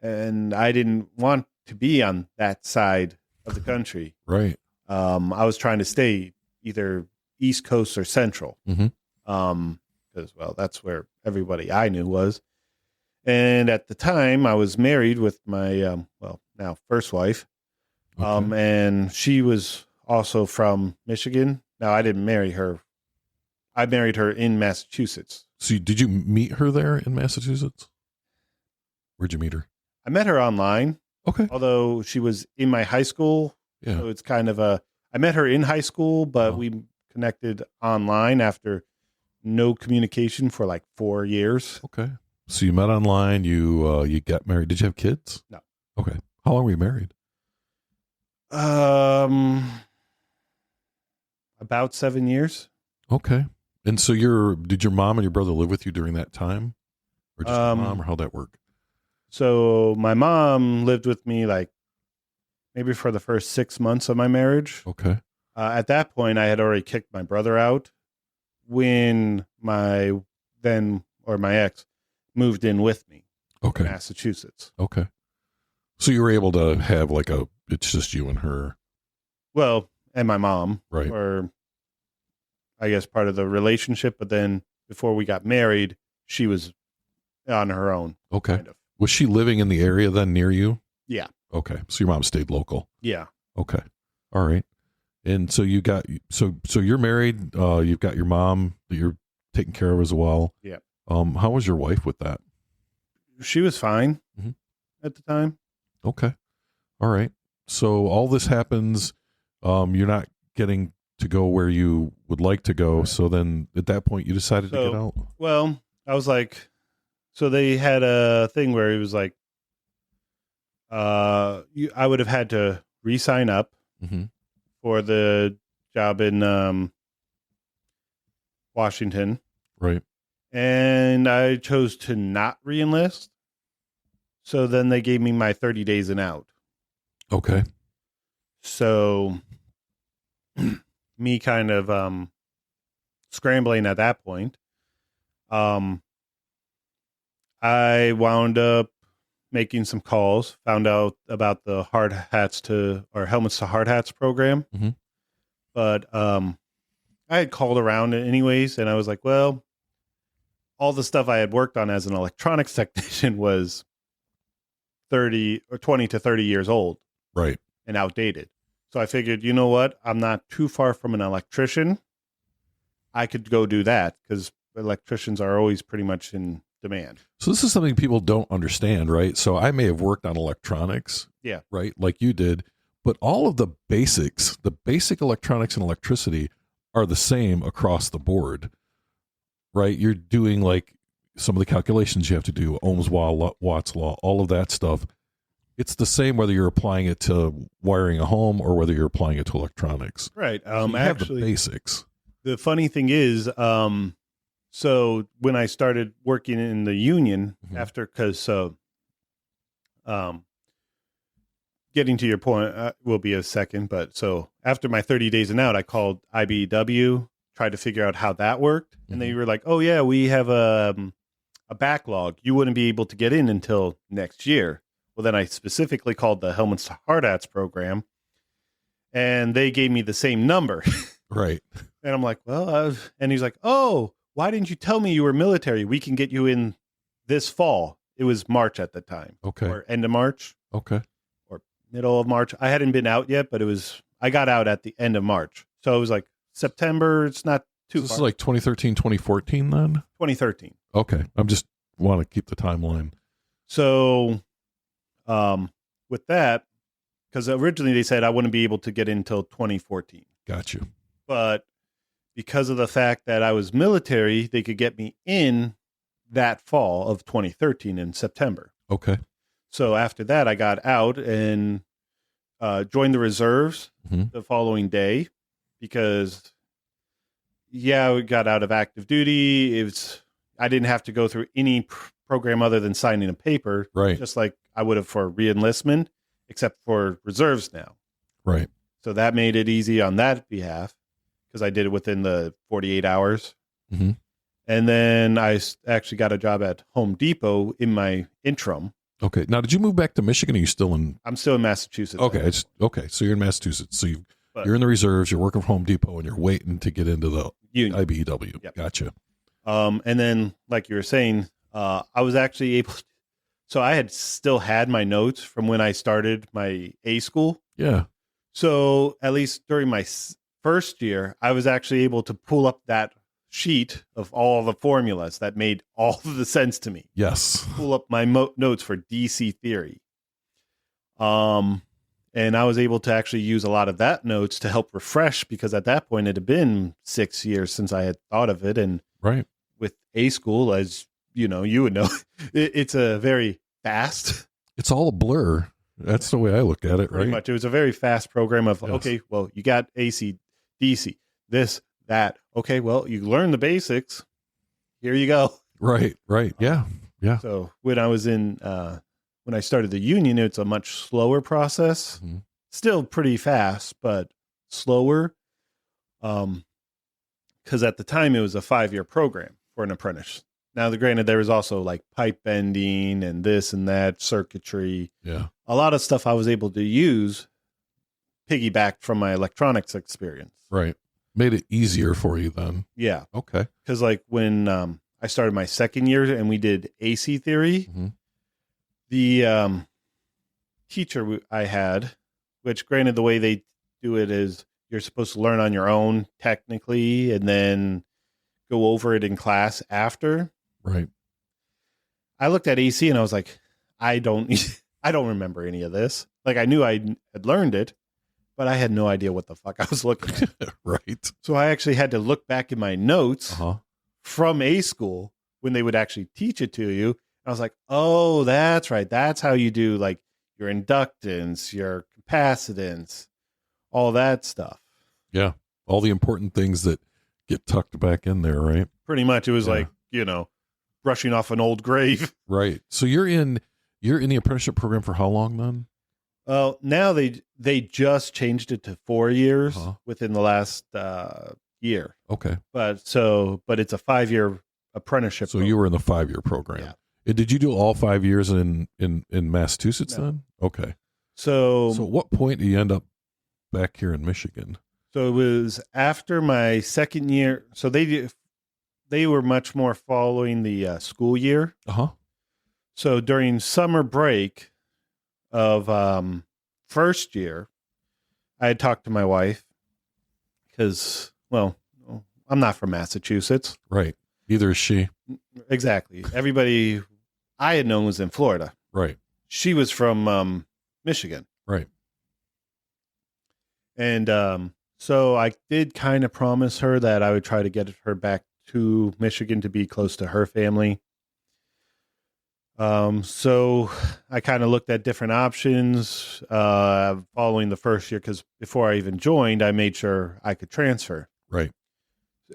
And I didn't want to be on that side of the country. Right. I was trying to stay either East Coast or Central. Because, well, that's where everybody I knew was. And at the time, I was married with my, now first wife. And she was also from Michigan. Now, I didn't marry her. I married her in Massachusetts. So did you meet her there in Massachusetts? Where'd you meet her? I met her online. Okay. Although she was in my high school. Yeah. So it's kind of I met her in high school, but we connected online after no communication for like 4 years. Okay. So you met online, you got married. Did you have kids? No. Okay. How long were you married? About 7 years. Okay. And so did your mom and your brother live with you during that time? Or just your mom, or how'd that work? So my mom lived with me like maybe for the first 6 months of my marriage. Okay. At that point, I had already kicked my brother out when my ex moved in with me. Okay. To Massachusetts. Okay. So you were able to have like it's just you and her. Well, and my mom. Right. Or I guess part of the relationship. But then before we got married, she was on her own. Okay. Kind of. Was she living in the area then near you? Yeah. Okay. So your mom stayed local. Yeah. Okay. All right. And so so you're married, you've got your mom that you're taking care of as well. Yeah. How was your wife with that? She was fine at the time. Okay. All right. So all this happens, you're not getting to go where you would like to go. Right. So then at that point you decided to get out. Well, I was like, so they had a thing where it was like, I would have had to re-sign up for the job in Washington. Right. And I chose to not re-enlist. So then they gave me my 30 days and out. Okay. So me kind of scrambling at that point. I wound up making some calls, found out about the helmets to hard hats program. But I had called around anyways, and I was like, well, all the stuff I had worked on as an electronics technician was 20 to 30 years old. Right. And outdated. So I figured, you know what? I'm not too far from an electrician. I could go do that because electricians are always pretty much in demand. So this is something people don't understand, right? So I may have worked on electronics. Yeah. Right. Like you did. But all of the basic electronics and electricity are the same across the board. Right. You're doing like some of the calculations you have to do, Ohm's law, Watt's law, all of that stuff. It's the same whether you're applying it to wiring a home or whether you're applying it to electronics. Right. So you have the basics. The funny thing is, so when I started working in the union getting to your point will be a second, but so after my 30 days and out, I called IBEW, tried to figure out how that worked. And they were like, oh yeah, we have a backlog. You wouldn't be able to get in until next year. Well, then I specifically called the Helmets to Hard Hats program, and they gave me the same number. Right. And I'm like, well, and he's like, oh, why didn't you tell me you were military? We can get you in this fall. It was March at the time. Okay. Or end of March. Okay. Or middle of March. I hadn't been out yet, but I got out at the end of March. So it was like September. It's not too far. This is like 2013, 2014 then? 2013. Okay. I'm just want to keep the timeline. So with that, because originally they said I wouldn't be able to get in until 2014. Got you. But because of the fact that I was military, they could get me in that fall of 2013 in September. Okay. So after that, I got out and joined the reserves the following day because, we got out of active duty. I didn't have to go through any program other than signing a paper, right? Just like I would have for re-enlistment, except for reserves now. Right. So that made it easy on that behalf because I did it within the 48 hours. And then I actually got a job at Home Depot in my interim. Okay. Now, did you move back to Michigan? Or are you still in? I'm still in Massachusetts. Okay. Okay. So you're in Massachusetts. So But- you're in the reserves. You're working for Home Depot, and you're waiting to get into the Union. IBEW. Yep. Gotcha. And then, like you were saying, I was actually able. So I had still had my notes from when I started my A school. Yeah. So at least during my first year, I was actually able to pull up that sheet of all the formulas that made all of the sense to me. Yes. Pull up my notes for DC theory. And I was able to actually use a lot of that notes to help refresh, because at that point it had been 6 years since I had thought of it. And Right. with A school, as you know, you would know, it's a very fast. It's all a blur. That's the way I look at it, Pretty right? much. It was a very fast program of, Yes. okay, well, you got AC, DC, this, that. Okay, well, you learn the basics. Here you go. Right. Yeah. Yeah. So when I was in, when I started the union, it's a much slower process. Mhm. Still pretty fast, but slower. Because at the time it was a 5-year program for an apprentice. Now, granted, there was also like pipe bending and this and that, circuitry. Yeah. A lot of stuff I was able to use piggybacked from my electronics experience. Right. Made it easier for you then. Yeah. Okay. Because like when I started my second year and we did AC theory, Mhm. the teacher I had, which granted the way they do it is you're supposed to learn on your own technically and then go over it in class after. Right. I looked at AC and I was like, I don't remember any of this. Like I knew I had learned it, but I had no idea what the fuck I was looking at. Right. So I actually had to look back in my notes Uh-huh. from A school when they would actually teach it to you. I was like, oh, that's right. That's how you do like your inductance, your capacitance, all that stuff. Yeah. All the important things that get tucked back in there, right? Pretty much. It was Yeah. like, you know, brushing off an old grave. Right. So you're in the apprenticeship program for how long then? Well, now they just changed it to 4 years Uh-huh. within the last year. Okay. But it's a 5-year apprenticeship. So you were in the 5-year program. Yeah. And did you do all 5 years in Massachusetts No. then? Okay. So So at what point do you end up back here in Michigan? So it was after my second year. So they were much more following the school year. Uh-huh. So during summer break of first year, I had talked to my wife because, well, I'm not from Massachusetts. Right. Neither is she. Exactly. Everybody I had known was in Florida. Right. She was from Michigan. Right. And so I did kind of promise her that I would try to get her back to Michigan to be close to her family. So I kind of looked at different options following the first year, because before I even joined, I made sure I could transfer, Right.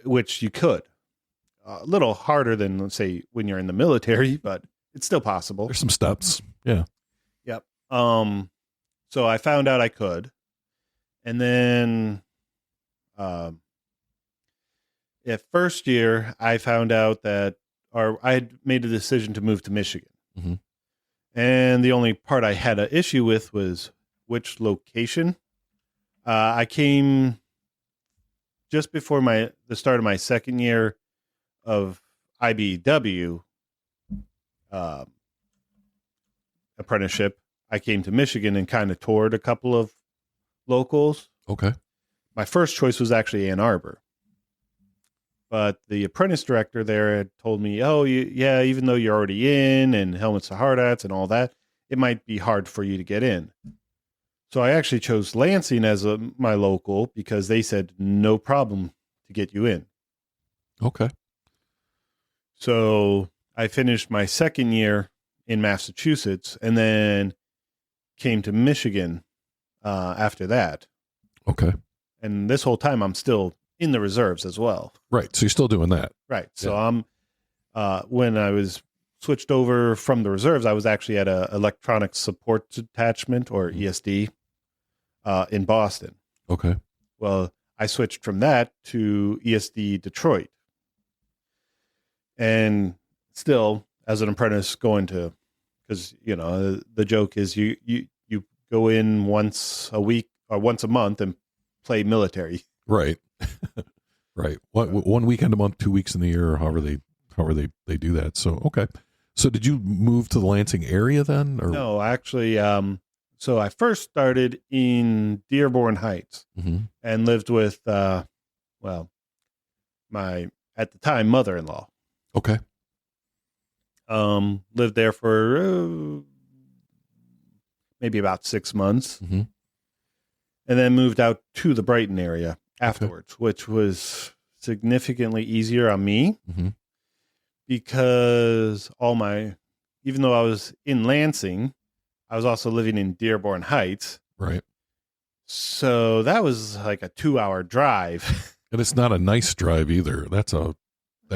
which you could. A little harder than, let's say, when you're in the military, but it's still possible. There's some steps. Yeah. Yep. So I found out I could. And then at first year, I found out that, or I had made a decision to move to Michigan. Mhm. And the only part I had an issue with was which location. I came just before the start of my second year of IBEW apprenticeship. I came to Michigan and kind of toured a couple of locals. Okay. My first choice was actually Ann Arbor. But the apprentice director there had told me, oh, yeah, even though you're already in and helmets to hard hats and all that, it might be hard for you to get in. So I actually chose Lansing as my local because they said no problem to get you in. Okay. So I finished my second year in Massachusetts and then came to Michigan after that. Okay. And this whole time I'm still in the reserves as well. Right. So you're still doing that. Right. So Yeah. I'm when I was switched over from the reserves, I was actually at a electronic support detachment, or ESD, in Boston. Okay. Well, I switched from that to ESD Detroit. And still, as an apprentice, going to because the joke is you go in once a week or once a month and play military. Right. Right. One weekend a month, 2 weeks in the year, or however they do that. So, okay. So did you move to the Lansing area then? Or? No, actually, so I first started in Dearborn Heights and lived with, my, at the time, mother-in-law. Okay. Lived there for maybe about 6 months. And then moved out to the Brighton area afterwards, which was significantly easier on me because even though I was in Lansing, I was also living in Dearborn Heights. Right. So that was like a 2-hour drive. And it's not a nice drive either. That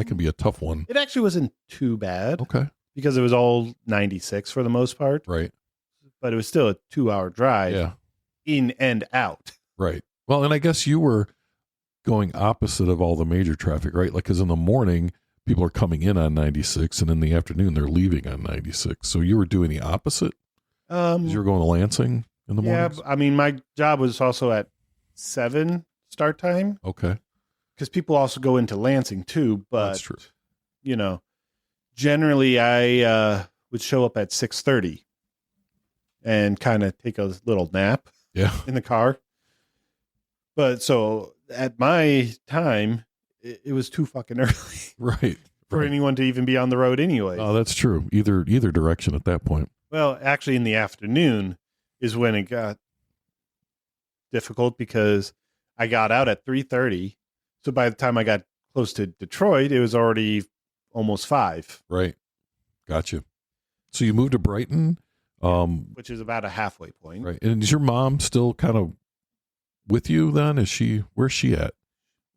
can be a tough one. It actually wasn't too bad. Okay. Because it was all 96 for the most part. Right. But it was still a 2-hour drive. Yeah. In and out. Right. Well, and I guess you were going opposite of all the major traffic, right? Like, because in the morning, people are coming in on 96, and in the afternoon, they're leaving on 96. So you were doing the opposite? You were going to Lansing in the morning? Yeah, I mean, my job was also at 7 start time. Okay. Because people also go into Lansing too. But, that's true. Generally I would show up at 6:30 and kind of take a little nap. Yeah. In the car. But so at my time, it was too fucking early. Right. For anyone to even be on the road anyway. Oh, that's true. Either direction at that point. Well, actually in the afternoon is when it got difficult because I got out at 3:30. So by the time I got close to Detroit, it was already almost 5. Right. Gotcha. So you moved to Brighton? Which is about a halfway point. Right. And is your mom still kind of with you then? Where's she at?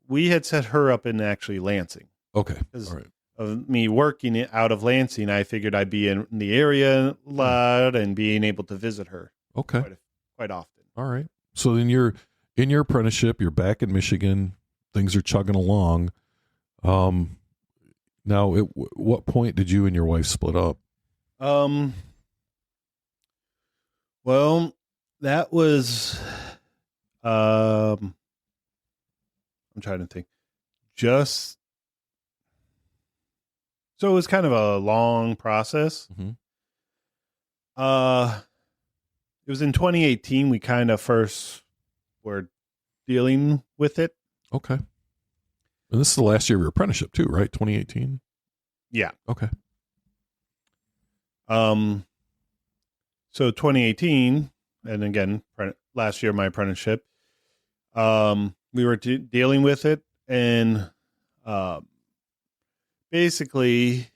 We had set her up in actually Lansing. Okay. All right. Of me working out of Lansing, I figured I'd be in the area a lot and being able to visit her. Okay. Quite often. All right. So then you're in your apprenticeship, you're back in Michigan, things are chugging along. Now, at what point did you and your wife split up? Well, that was, I'm trying to think. So it was kind of a long process. It was in 2018 we kind of first were dealing with it. Okay. And this is the last year of your apprenticeship too, right? 2018? Yeah. Okay. So 2018, and again, last year of my apprenticeship, we were dealing with it, and basically,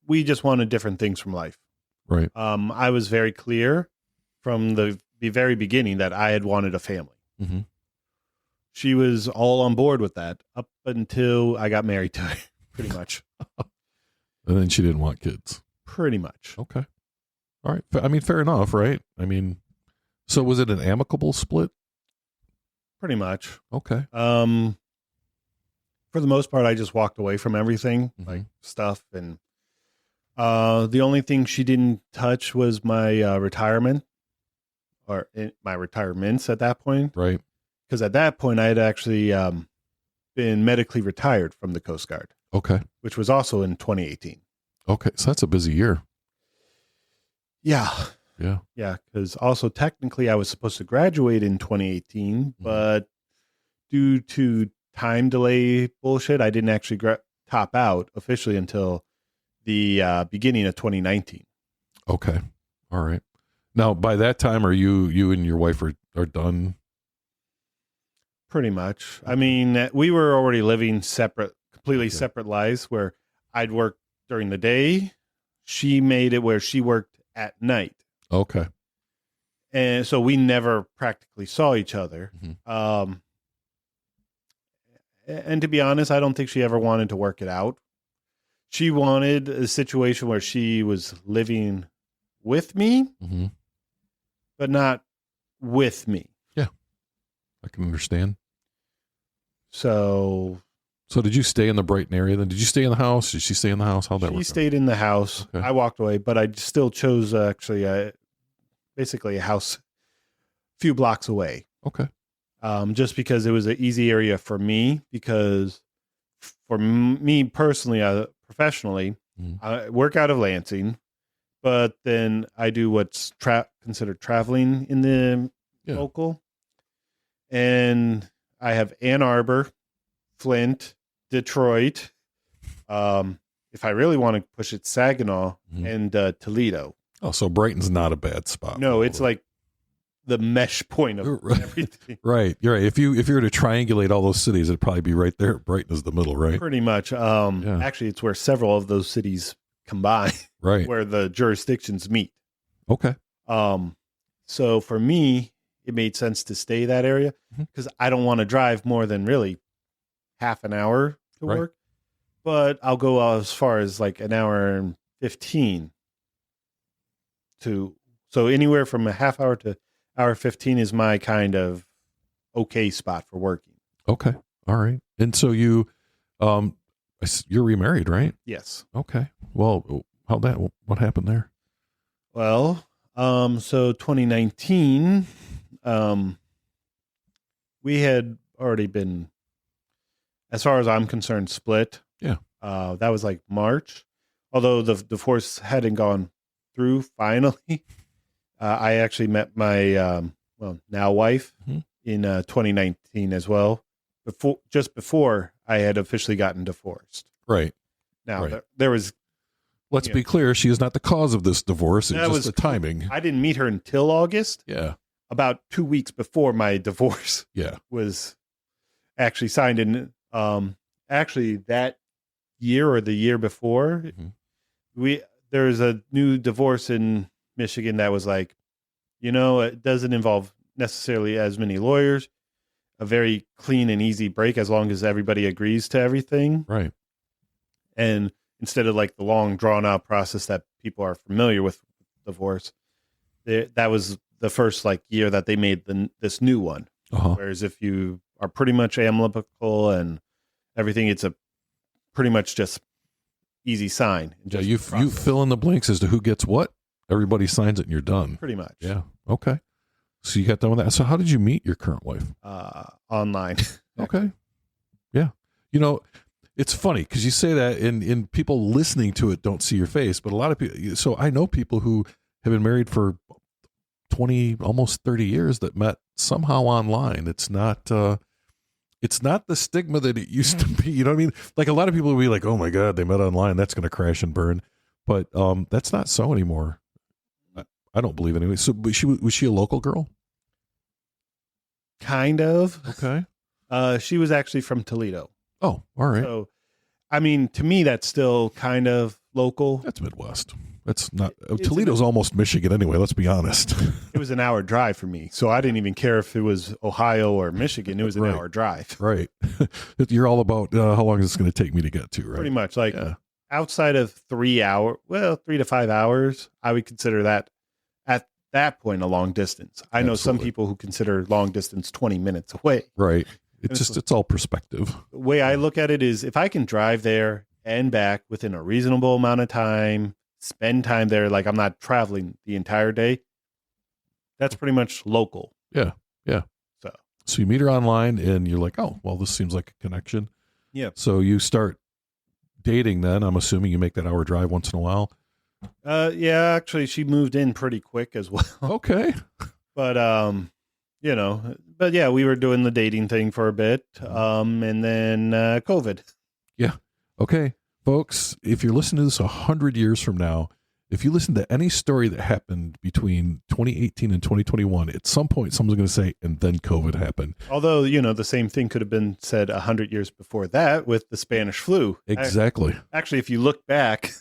we just wanted different things from life. Right. I was very clear from the very beginning that I had wanted a family. She was all on board with that up until I got married to her, pretty much. And then she didn't want kids. Pretty much. Okay. All right. I mean, fair enough, right? I mean, so was it an amicable split? Pretty much. Okay. For the most part, I just walked away from everything, like stuff. And the only thing she didn't touch was my retirement or my retirements at that point. Right. Because at that point, I had actually been medically retired from the Coast Guard. Okay. Which was also in 2018. Okay. So that's a busy year. Yeah. Yeah. Yeah. Because also technically I was supposed to graduate in 2018, but due to time delay bullshit, I didn't actually top out officially until the beginning of 2019. Okay. All right. Now, by that time, are you and your wife are done? Pretty much. I mean, we were already living completely separate lives where I'd work during the day. She made it where she worked at night. Okay. And so we never practically saw each other. And to be honest, I don't think she ever wanted to work it out. She wanted a situation where she was living with me, but not with me. Yeah. I can understand. So So did you stay in the Brighton area then? Did you stay in the house? Did she stay in the house? How'd that work? She stayed in the house. Okay. I walked away, but I still chose basically a house a few blocks away. Okay. Just because it was an easy area for me, because for me personally, professionally, I work out of Lansing, but then I do what's considered traveling in the local. And I have Ann Arbor, Flint, Detroit. If I really want to push it, Saginaw and Toledo. Oh, so Brighton's not a bad spot. No, it's like the mesh point of everything. Right. You're right. If you were to triangulate all those cities, it'd probably be right there. Brighton is the middle, right? Pretty much. Actually, it's where several of those cities combine. Right. Where the jurisdictions meet. Okay. So for me, it made sense to stay that area because I don't want to drive more than really half an hour to work. But I'll go as far as like an hour and 15 so anywhere from a half hour to hour 15 is my kind of okay spot for working. Okay. All right. And so you're remarried, right? Yes. Okay. Well, what happened there? Well, so 2019, we had already been, as far as I'm concerned, split. Yeah. That was like March, although the divorce hadn't gone through finally. I actually met my, now wife in 2019 as well. Just before I had officially gotten divorced. Right. Now there was, let's be clear. She is not the cause of this divorce. It's just the timing. I didn't meet her until August. Yeah. About 2 weeks before my divorce. Yeah. Was actually signed in. Actually that year or the year before, there was a new divorce in Michigan that was like, it doesn't involve necessarily as many lawyers. A very clean and easy break as long as everybody agrees to everything. Right. And instead of like the long drawn out process that people are familiar with divorce, that was the first like year that they made this new one. Whereas if you are pretty much amicable and everything, it's a pretty much just easy sign. Yeah, you fill in the blanks as to who gets what. Everybody signs it and you're done. Pretty much. Yeah. Okay. So you got done with that. So how did you meet your current wife? Online. Okay. Yeah. It's funny because you say that and people listening to it don't see your face, but a lot of people, so I know people who have been married for 20, almost 30 years that met somehow online. It's not the stigma that it used to be. You know what I mean? Like a lot of people will be like, oh my God, they met online. That's going to crash and burn. But that's not so anymore. I don't believe anyway. So was she a local girl? Kind of. Okay. She was actually from Toledo. Oh, all right. So, I mean, to me, that's still kind of local. That's Midwest. That's not Toledo's almost Michigan anyway. Let's be honest. It was an hour drive for me, so I didn't even care if it was Ohio or Michigan. It was an hour drive. Right. You're all about how long is this going to take me to get to, right? Pretty much. Like outside of 3 to 5 hours, I would consider that at that point a long distance. I know some people who consider long distance 20 minutes away. Right. It's all perspective. The way I look at it is if I can drive there and back within a reasonable amount of time, spend time there, like I'm not traveling the entire day, that's pretty much local. Yeah. Yeah. So you meet her online and you're like, oh, well, this seems like a connection. Yeah. So you start dating then. I'm assuming you make that hour drive once in a while. Yeah, actually she moved in pretty quick as well. Okay. But but yeah, we were doing the dating thing for a bit. And then COVID. Yeah. Okay. Folks, if you're listening to this 100 years from now, if you listen to any story that happened between 2018 and 2021, at some point someone's going to say, and then COVID happened. Although, the same thing could have been said 100 years before that with the Spanish flu. Exactly. Actually, if you look back,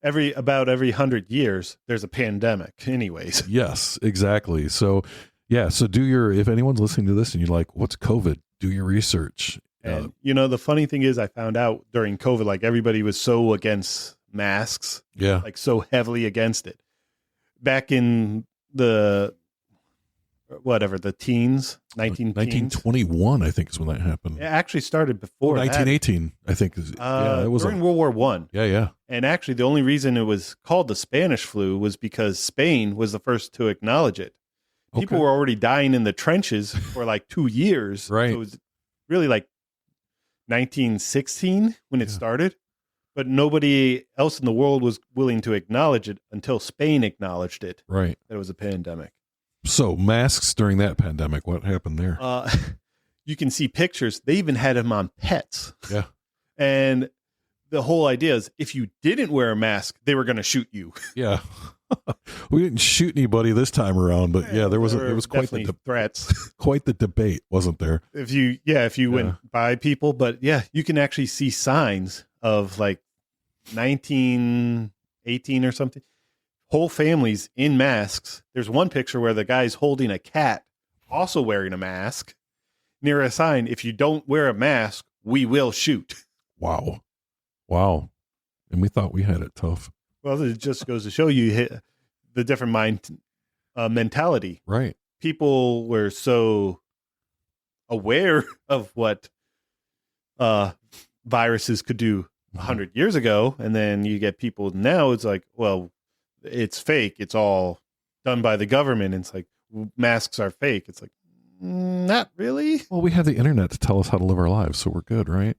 every 100 years, there's a pandemic anyways. Yes, exactly. So, yeah. So if anyone's listening to this and you're like, what's COVID? Do your research. And, the funny thing is I found out during COVID, like everybody was so against masks. Yeah. Like so heavily against it. Back in the whatever, the teens, 1921, I think is when that happened. It actually started before 1918, I think. It was during World War One. Yeah. And actually, the only reason it was called the Spanish flu was because Spain was the first to acknowledge it. People Okay. were already dying in the trenches for like 2 years. Right. So it was really like 1916 when it started. But nobody else in the world was willing to acknowledge it until Spain acknowledged it. Right. That it was a pandemic. So masks during that pandemic, what happened there? You can see pictures. They even had them on pets. Yeah. And the whole idea is if you didn't wear a mask, they were going to shoot you. Yeah. We didn't shoot anybody this time around, but yeah, there was quite the threats. quite the debate, wasn't there? If you went by people, but yeah, you can actually see signs of like 1918 or something. Whole families in masks. There's one picture where the guy's holding a cat, also wearing a mask, near a sign. If you don't wear a mask, we will shoot. Wow. And we thought we had it tough. Well, it just goes to show you the different mentality. Right. People were so aware of what viruses could do 100 years ago, and then you get people now, it's like, well, it's fake. It's all done by the government. And it's like, masks are fake. It's like, not really. Well, we have the internet to tell us how to live our lives, so we're good, right?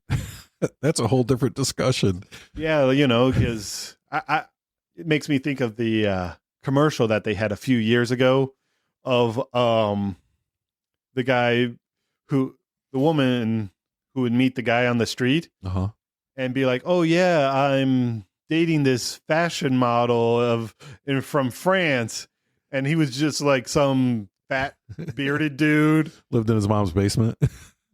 That's a whole different discussion. Yeah, because it makes me think of the commercial that they had a few years ago of the woman who would meet the guy on the street and be like, oh yeah, I'm dating this fashion model from France, and he was just like some fat bearded dude, lived in his mom's basement.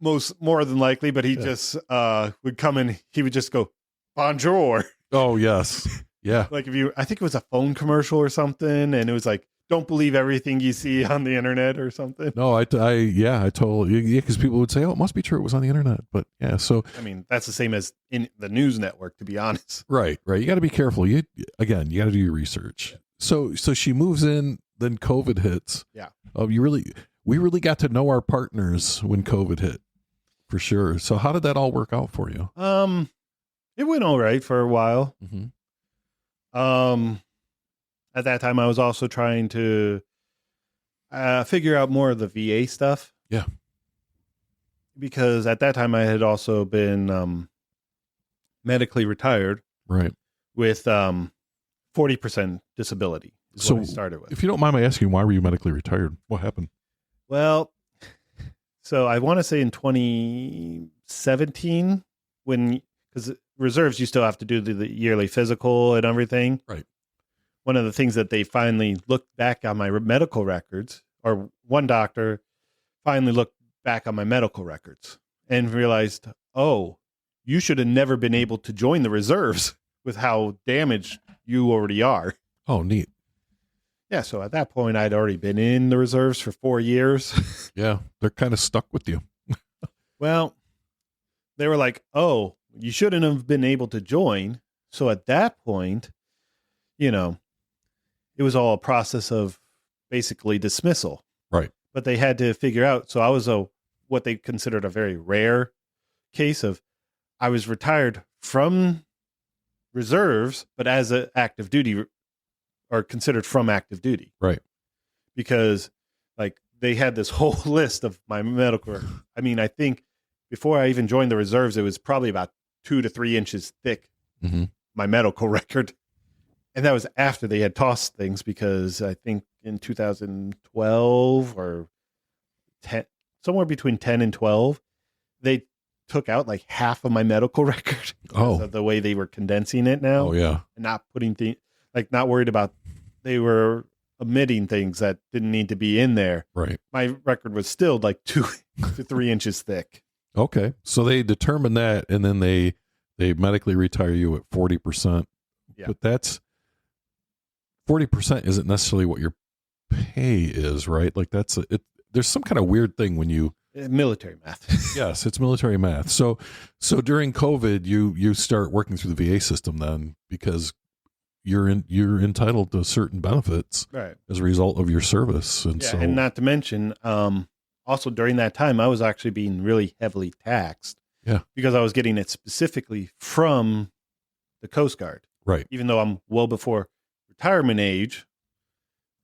more than likely, but he just would come and he would just go bonjour. Oh yes, yeah. Like I think it was a phone commercial or something, and it was like, don't believe everything you see on the internet or something. No, I totally, because people would say, oh, it must be true, it was on the internet. But yeah, so I mean, that's the same as in the news network, to be honest. Right. You got to be careful. You got to do your research. So she moves in, then COVID hits. Yeah. We really got to know our partners when COVID hit, for sure. So how did that all work out for you? It went all right for a while. Mm-hmm. At that time, I was also trying to figure out more of the VA stuff. Yeah. Because at that time, I had also been medically retired. Right. With 40% disability. Is what I started with. If you don't mind my asking, why were you medically retired? What happened? Well, so I want to say in 2017, because reserves, you still have to do the yearly physical and everything. Right. One of the things that they finally looked back on my medical records, or one doctor finally looked back on my medical records and realized, oh, you should have never been able to join the reserves with how damaged you already are. Oh, neat. Yeah, so at that point, I'd already been in the reserves for 4 years. Yeah, they're kind of stuck with you. Well, they were like, oh, you shouldn't have been able to join. So at that point, it was all a process of basically dismissal. Right. But they had to figure out. So I was what they considered a very rare case of, I was retired from reserves, but as an active duty, or considered from active duty. Right. Because like they had this whole list of my medical. I mean, I think before I even joined the reserves, it was probably about 2 to 3 inches thick, my medical record. And that was after they had tossed things, because I think in 2012 or 10, somewhere between 10 and 12, they took out like half of my medical record. Oh, of the way they were condensing it now. Oh yeah. And not putting not worried about, they were omitting things that didn't need to be in there. Right. My record was still like 2 to 3 inches thick. Okay. So they determine that, and then they medically retire you at 40%. Yeah. But that's 40% isn't necessarily what your pay is, right? Like there's some kind of weird thing when you military math. Yes, it's military math. So during COVID, you start working through the VA system then, because you're entitled to certain benefits Right. as a result of your service. And Yeah, so, and not to mention, also during that time, I was actually being really heavily taxed. Yeah. Because I was getting it specifically from the Coast Guard. right, Even though I'm well before retirement age,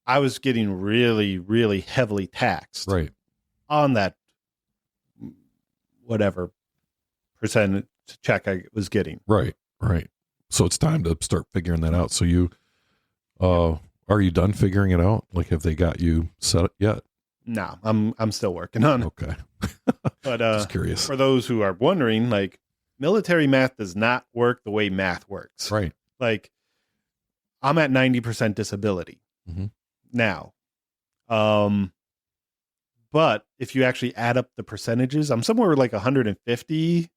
I was getting really, really heavily taxed right, on that whatever percentage check I was getting. right, right. So it's time to start figuring that out. So you, are you done figuring it out? Like, have they got you set yet? No, I'm still working on it. Okay. But Just curious. for those who are wondering, like, military math does not work the way math works. Right. Like, I'm at 90% disability now. But if you actually add up the percentages, I'm somewhere like 150%.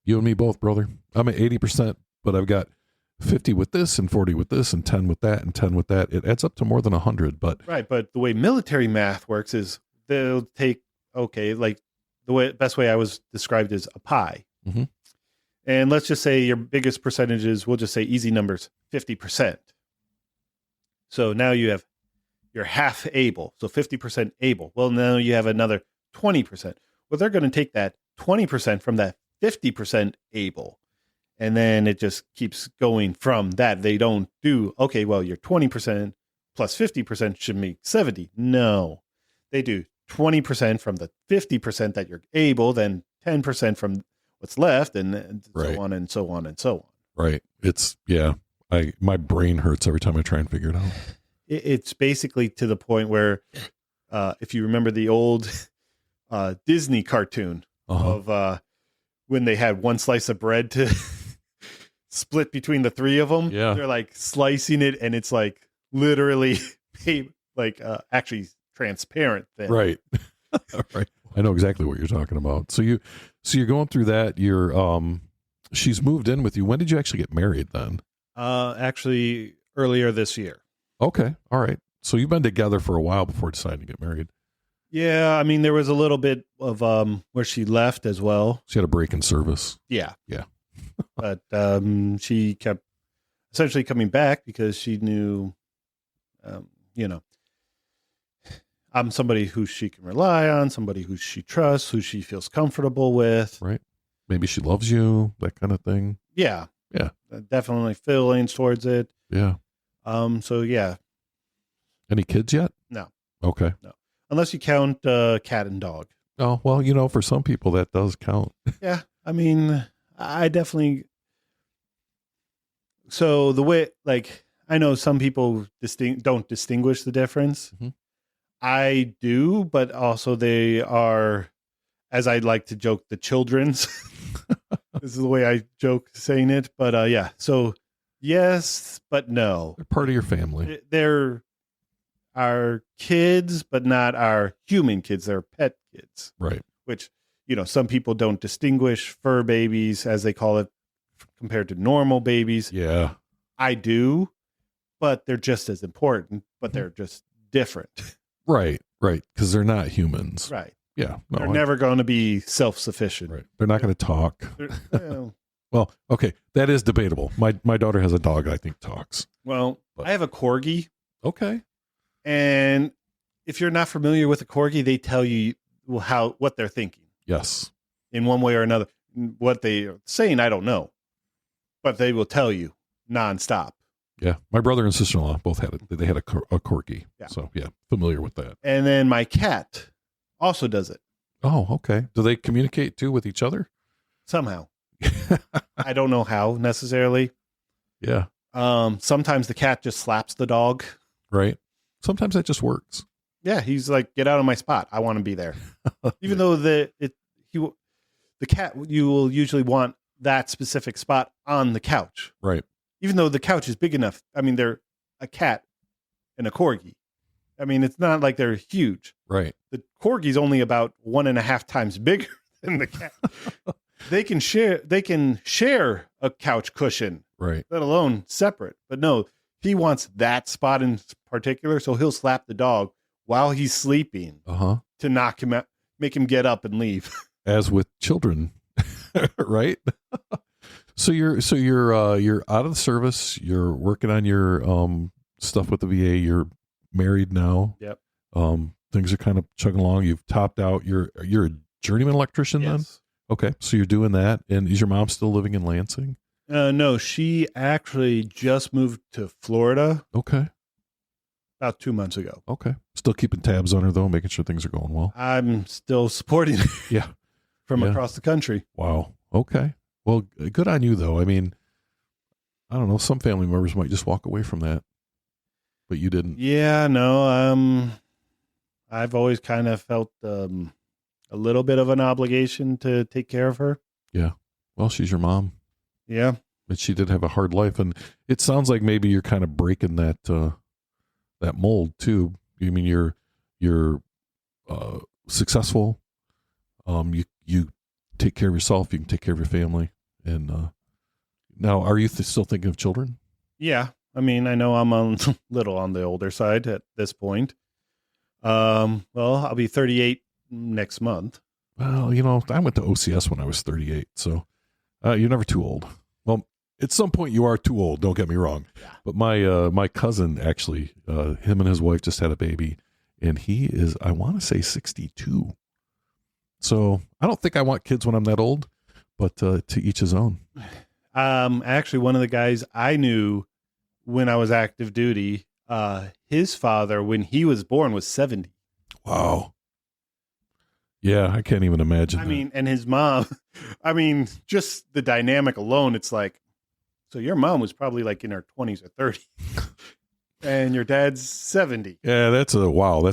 You and me both, brother. I'm at 80%, but I've got 50 with this and 40 with this and 10 with that and 10 with that. It adds up to more than 100, but Right. But the way military math works is they'll take, like the best way I was described is a pie. Mhm. And let's just say your biggest percentages, we'll just say easy numbers, 50%. So now you're half able. So 50% able. Well, now you have another 20%. Well, they're going to take that 20% from that 50% able. And then it just keeps going from that. They don't do, okay, well, your 20% plus 50% should make 70. No, they do 20% from the 50% that you're able, then 10% from what's left, and Right. so on and so on and so on. right. It's, my brain hurts every time I try and figure it out. It's basically to the point where, if you remember the old Disney cartoon of when they had one slice of bread to split between the three of them, Yeah. they're like slicing it, and it's like literally actually transparent thing. Right. Right. I know exactly what you're talking about. So you're going through that. She's moved in with you. When did you actually get married then? Actually, earlier this year. Okay. All right. So you've been together for a while before deciding to get married. Yeah, I mean, there was a little bit of where she left as well. She had a break in service. Yeah. Yeah. But she kept essentially coming back because she knew, I'm somebody who she can rely on, somebody who she trusts, who she feels comfortable with. Right. Maybe she loves you, that kind of thing. Yeah. Yeah. Definitely feelings towards it. Yeah. So yeah. Any kids yet? No. Okay. No. Unless you count cat and dog. Oh, well, for some people that does count. Yeah. I mean, I definitely. So the way, like, I know some people don't distinguish the difference. Mhm. I do, but also they are, as I like to joke, the children's. This is the way I joke saying it. But yeah. So yes, but no. They're part of your family. They're our kids, but not our human kids. They're pet kids. Right. Which, some people don't distinguish fur babies, as they call it, compared to normal babies. Yeah. I do, but they're just as important, but they're just different. Right. Right. Because they're not humans. Right. Yeah. No, They're never going to be self-sufficient. Right. They're not going to talk. Well, Well, okay. That is debatable. My daughter has a dog I think talks. I have a corgi, Okay. and if you're not familiar with a corgi, they tell you what they're thinking Yes. in one way or another. What they are saying, I don't know, but they will tell you nonstop. Yeah. My brother and sister-in-law both had it. They had a corgi. Yeah. So yeah, familiar with that. And then my cat also does it Oh, okay. Do they communicate too with each other? somehow. I don't know how necessarily. Yeah. Sometimes the cat just slaps the dog. Right. Sometimes that just works. Yeah, he's like, get out of my spot. I want to be there. Even though the cat, you will usually want that specific spot on the couch. Right. Even though the couch is big enough. I mean, they're a cat and a corgi. I mean, it's not like they're huge. Right. The corgi's only about 1.5 times bigger than the cat. They can share a couch cushion, Right. let alone separate. But no, he wants that spot in particular, so he'll slap the dog while he's sleeping Uh-huh. to knock him out, make him get up and leave. As with children. Right. You're out of the service. You're working on your stuff with the VA. You're married now. Yep. Things are kind of chugging along. You've topped out. You're a journeyman electrician then? Yes. Okay. So you're doing that. And is your mom still living in Lansing? No, she actually just moved to Florida Okay. about 2 months ago. Okay. Still keeping tabs on her though, making sure things are going well. I'm still supporting her Yeah. from Yeah. across the country. Wow. Okay. Well, good on you though. I mean, I don't know. Some family members might just walk away from that, but you didn't. Yeah, no. I've always kind of felt a little bit of an obligation to take care of her. Yeah. Well, she's your mom. Yeah. But she did have a hard life, and it sounds like maybe you're kind of breaking that that mold too. I mean, you're successful. You take care of yourself. You can take care of your family. And now, are you still thinking of children? Yeah. I mean, I know I'm a little on the older side at this point. Well, I'll be 38 next month. Well, I went to OCS when I was 38, so you're never too old. Well, at some point you are too old. Don't get me wrong. Yeah. But my cousin actually, him and his wife just had a baby, and he is, I want to say, 62. So I don't think I want kids when I'm that old, but to each his own. Actually, one of the guys I knew when I was active duty, his father, when he was born, was 70. Wow. Yeah, I can't even imagine. I mean, and his mom, I mean, just the dynamic alone, it's like, so your mom was probably like in her 20s or 30s, and your dad's 70. Yeah, that's a whole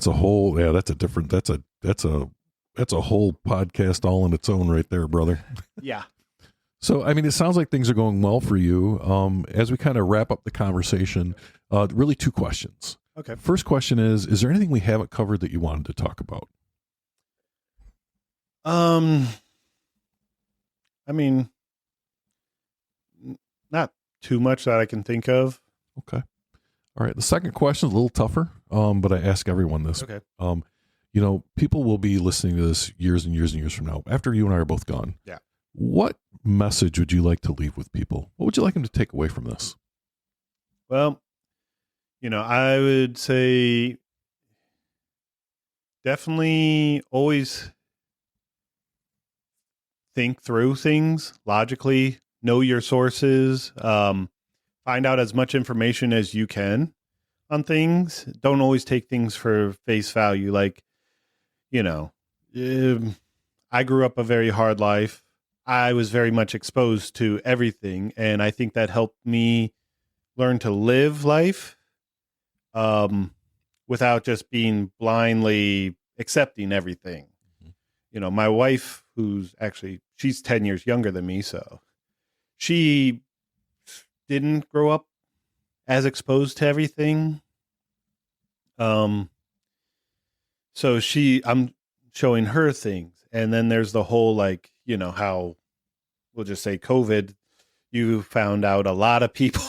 podcast all in its own right there, brother. Yeah. So, I mean, it sounds like things are going well for you. As we kind of wrap up the conversation, really two questions. Okay. First question is there anything we haven't covered that you wanted to talk about? I mean, not too much that I can think of. Okay. All right. The second question is a little tougher, but I ask everyone this. Okay. People will be listening to this years and years and years from now, after you and I are both gone. Yeah. What message would you like to leave with people? What would you like them to take away from this? Well, I would say definitely always think through things logically, know your sources, find out as much information as you can on things. Don't always take things for face value. Like, I grew up a very hard life. I was very much exposed to everything, and I think that helped me learn to live life without just being blindly accepting everything. Mm-hmm. My wife, she's 10 years younger than me, so she didn't grow up as exposed to everything. So I'm showing her things, and then there's the whole, like, how we'll just say COVID, you found out a lot of people,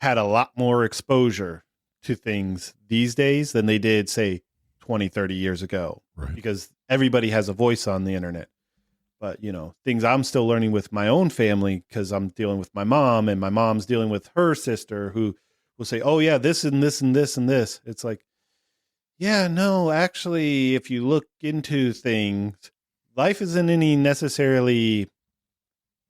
had a lot more exposure to things these days than they did, say, 20, 30 years ago, right? Because everybody has a voice on the internet. But, things I'm still learning with my own family, because I'm dealing with my mom, and my mom's dealing with her sister, who will say, oh, yeah, this and this and this and this. It's like, yeah, no, actually, if you look into things, life isn't any necessarily,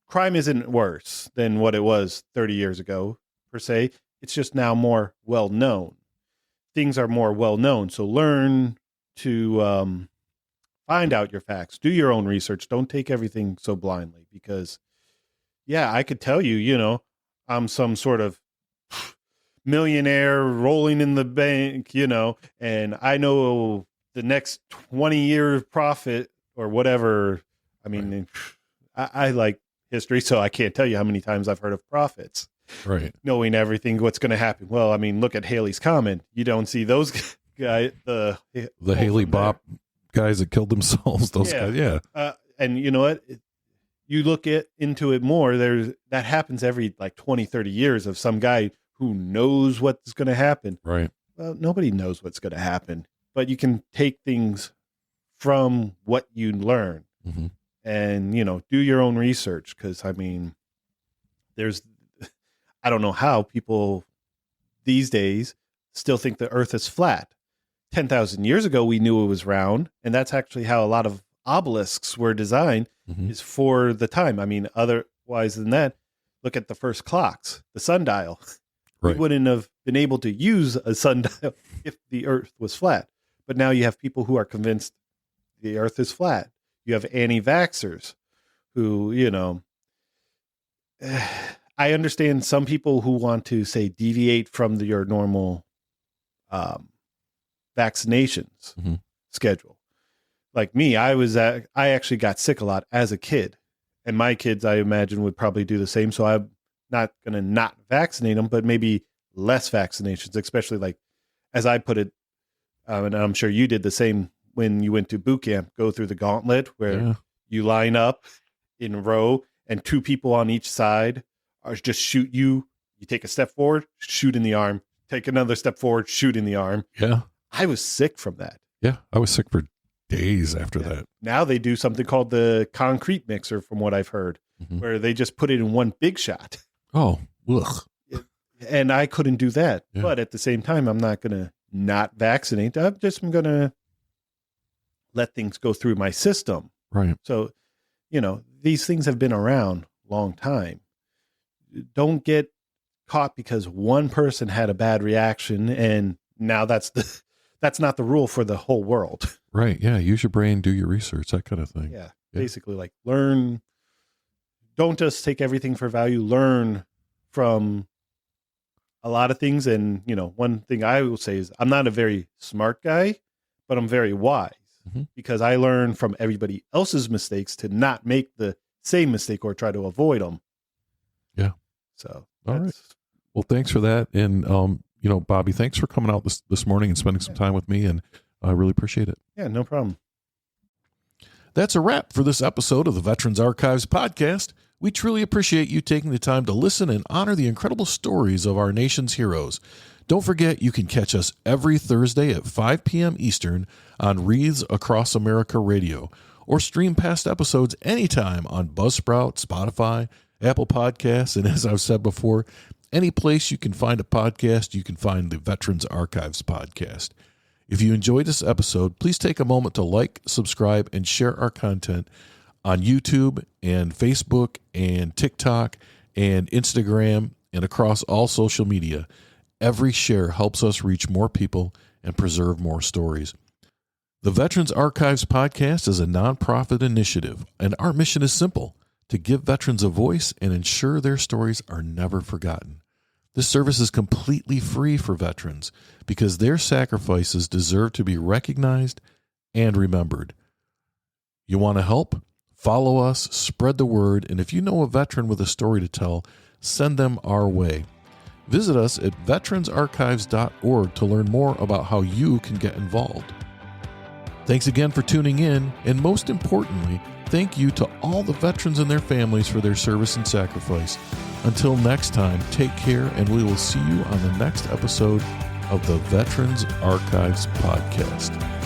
crime isn't worse than what it was 30 years ago, per se. It's just now more well-known. Things are more well-known. So learn to find out your facts. Do your own research. Don't take everything so blindly, because, yeah, I could tell you, I'm some sort of millionaire rolling in the bank, and I know the next 20-year profit or whatever. I mean, right. I like history, so I can't tell you how many times I've heard of profits. Right. Knowing everything, what's going to happen. Well, I mean, look at Haley's Comet. You don't see those guys, the Haley Bop guys that killed themselves. Those guys, yeah. And you know what? You look into it more. That happens every like 20, 30 years of some guy who knows what's going to happen. Right. Well, nobody knows what's going to happen, but you can take things from what you learn. Mm-hmm. and, do your own research. Cause I don't know how people these days still think the earth is flat. 10,000 years ago, we knew it was round. And that's actually how a lot of obelisks were designed, is for the time. Otherwise than that, look at the first clocks, the sundial. Right. We wouldn't have been able to use a sundial if the earth was flat. But now you have people who are convinced the earth is flat. You have anti-vaxxers who, I understand some people who want to, say, deviate from your normal vaccinations schedule. Like me, I actually got sick a lot as a kid, and my kids, I imagine, would probably do the same. So I'm not going to not vaccinate them, but maybe less vaccinations, especially like, as I put it, and I'm sure you did the same when you went to boot camp, go through the gauntlet where you line up in a row and two people on each side are just shoot you. You take a step forward, shoot in the arm, take another step forward, shoot in the arm. Yeah. I was sick from that. Yeah. I was sick for days after that. Now they do something called the concrete mixer, from what I've heard, where they just put it in one big shot. Oh, ugh. And I couldn't do that. Yeah. But at the same time, I'm not going to not vaccinate. I'm going to let things go through my system. Right. So, these things have been around a long time. Don't get caught because one person had a bad reaction and now that's not the rule for the whole world. Right. Yeah. Use your brain, do your research, that kind of thing. Yeah. Basically, like, learn. Don't just take everything for value. Learn from a lot of things. And, one thing I will say is I'm not a very smart guy, but I'm very wise because I learn from everybody else's mistakes to not make the same mistake or try to avoid them. Yeah. So, all right. Well, thanks for that. And, Bobby, thanks for coming out this morning and spending some time with me. And I really appreciate it. Yeah, no problem. That's a wrap for this episode of the Veterans Archives podcast. We truly appreciate you taking the time to listen and honor the incredible stories of our nation's heroes. Don't forget, you can catch us every Thursday at 5 p.m. Eastern on Wreaths Across America Radio, or stream past episodes anytime on Buzzsprout, Spotify, Apple Podcasts, and as I've said before, any place you can find a podcast, you can find the Veterans Archives podcast. If you enjoyed this episode, please take a moment to like, subscribe, and share our content on YouTube and Facebook and TikTok and Instagram and across all social media. Every share helps us reach more people and preserve more stories. The Veterans Archives podcast is a nonprofit initiative, and our mission is simple: to give veterans a voice and ensure their stories are never forgotten. This service is completely free for veterans because their sacrifices deserve to be recognized and remembered. You want to help? Follow us, spread the word, and if you know a veteran with a story to tell, send them our way. Visit us at veteransarchives.org to learn more about how you can get involved. Thanks again for tuning in, and most importantly, thank you to all the veterans and their families for their service and sacrifice. Until next time, take care, and we will see you on the next episode of the Veterans Archives podcast.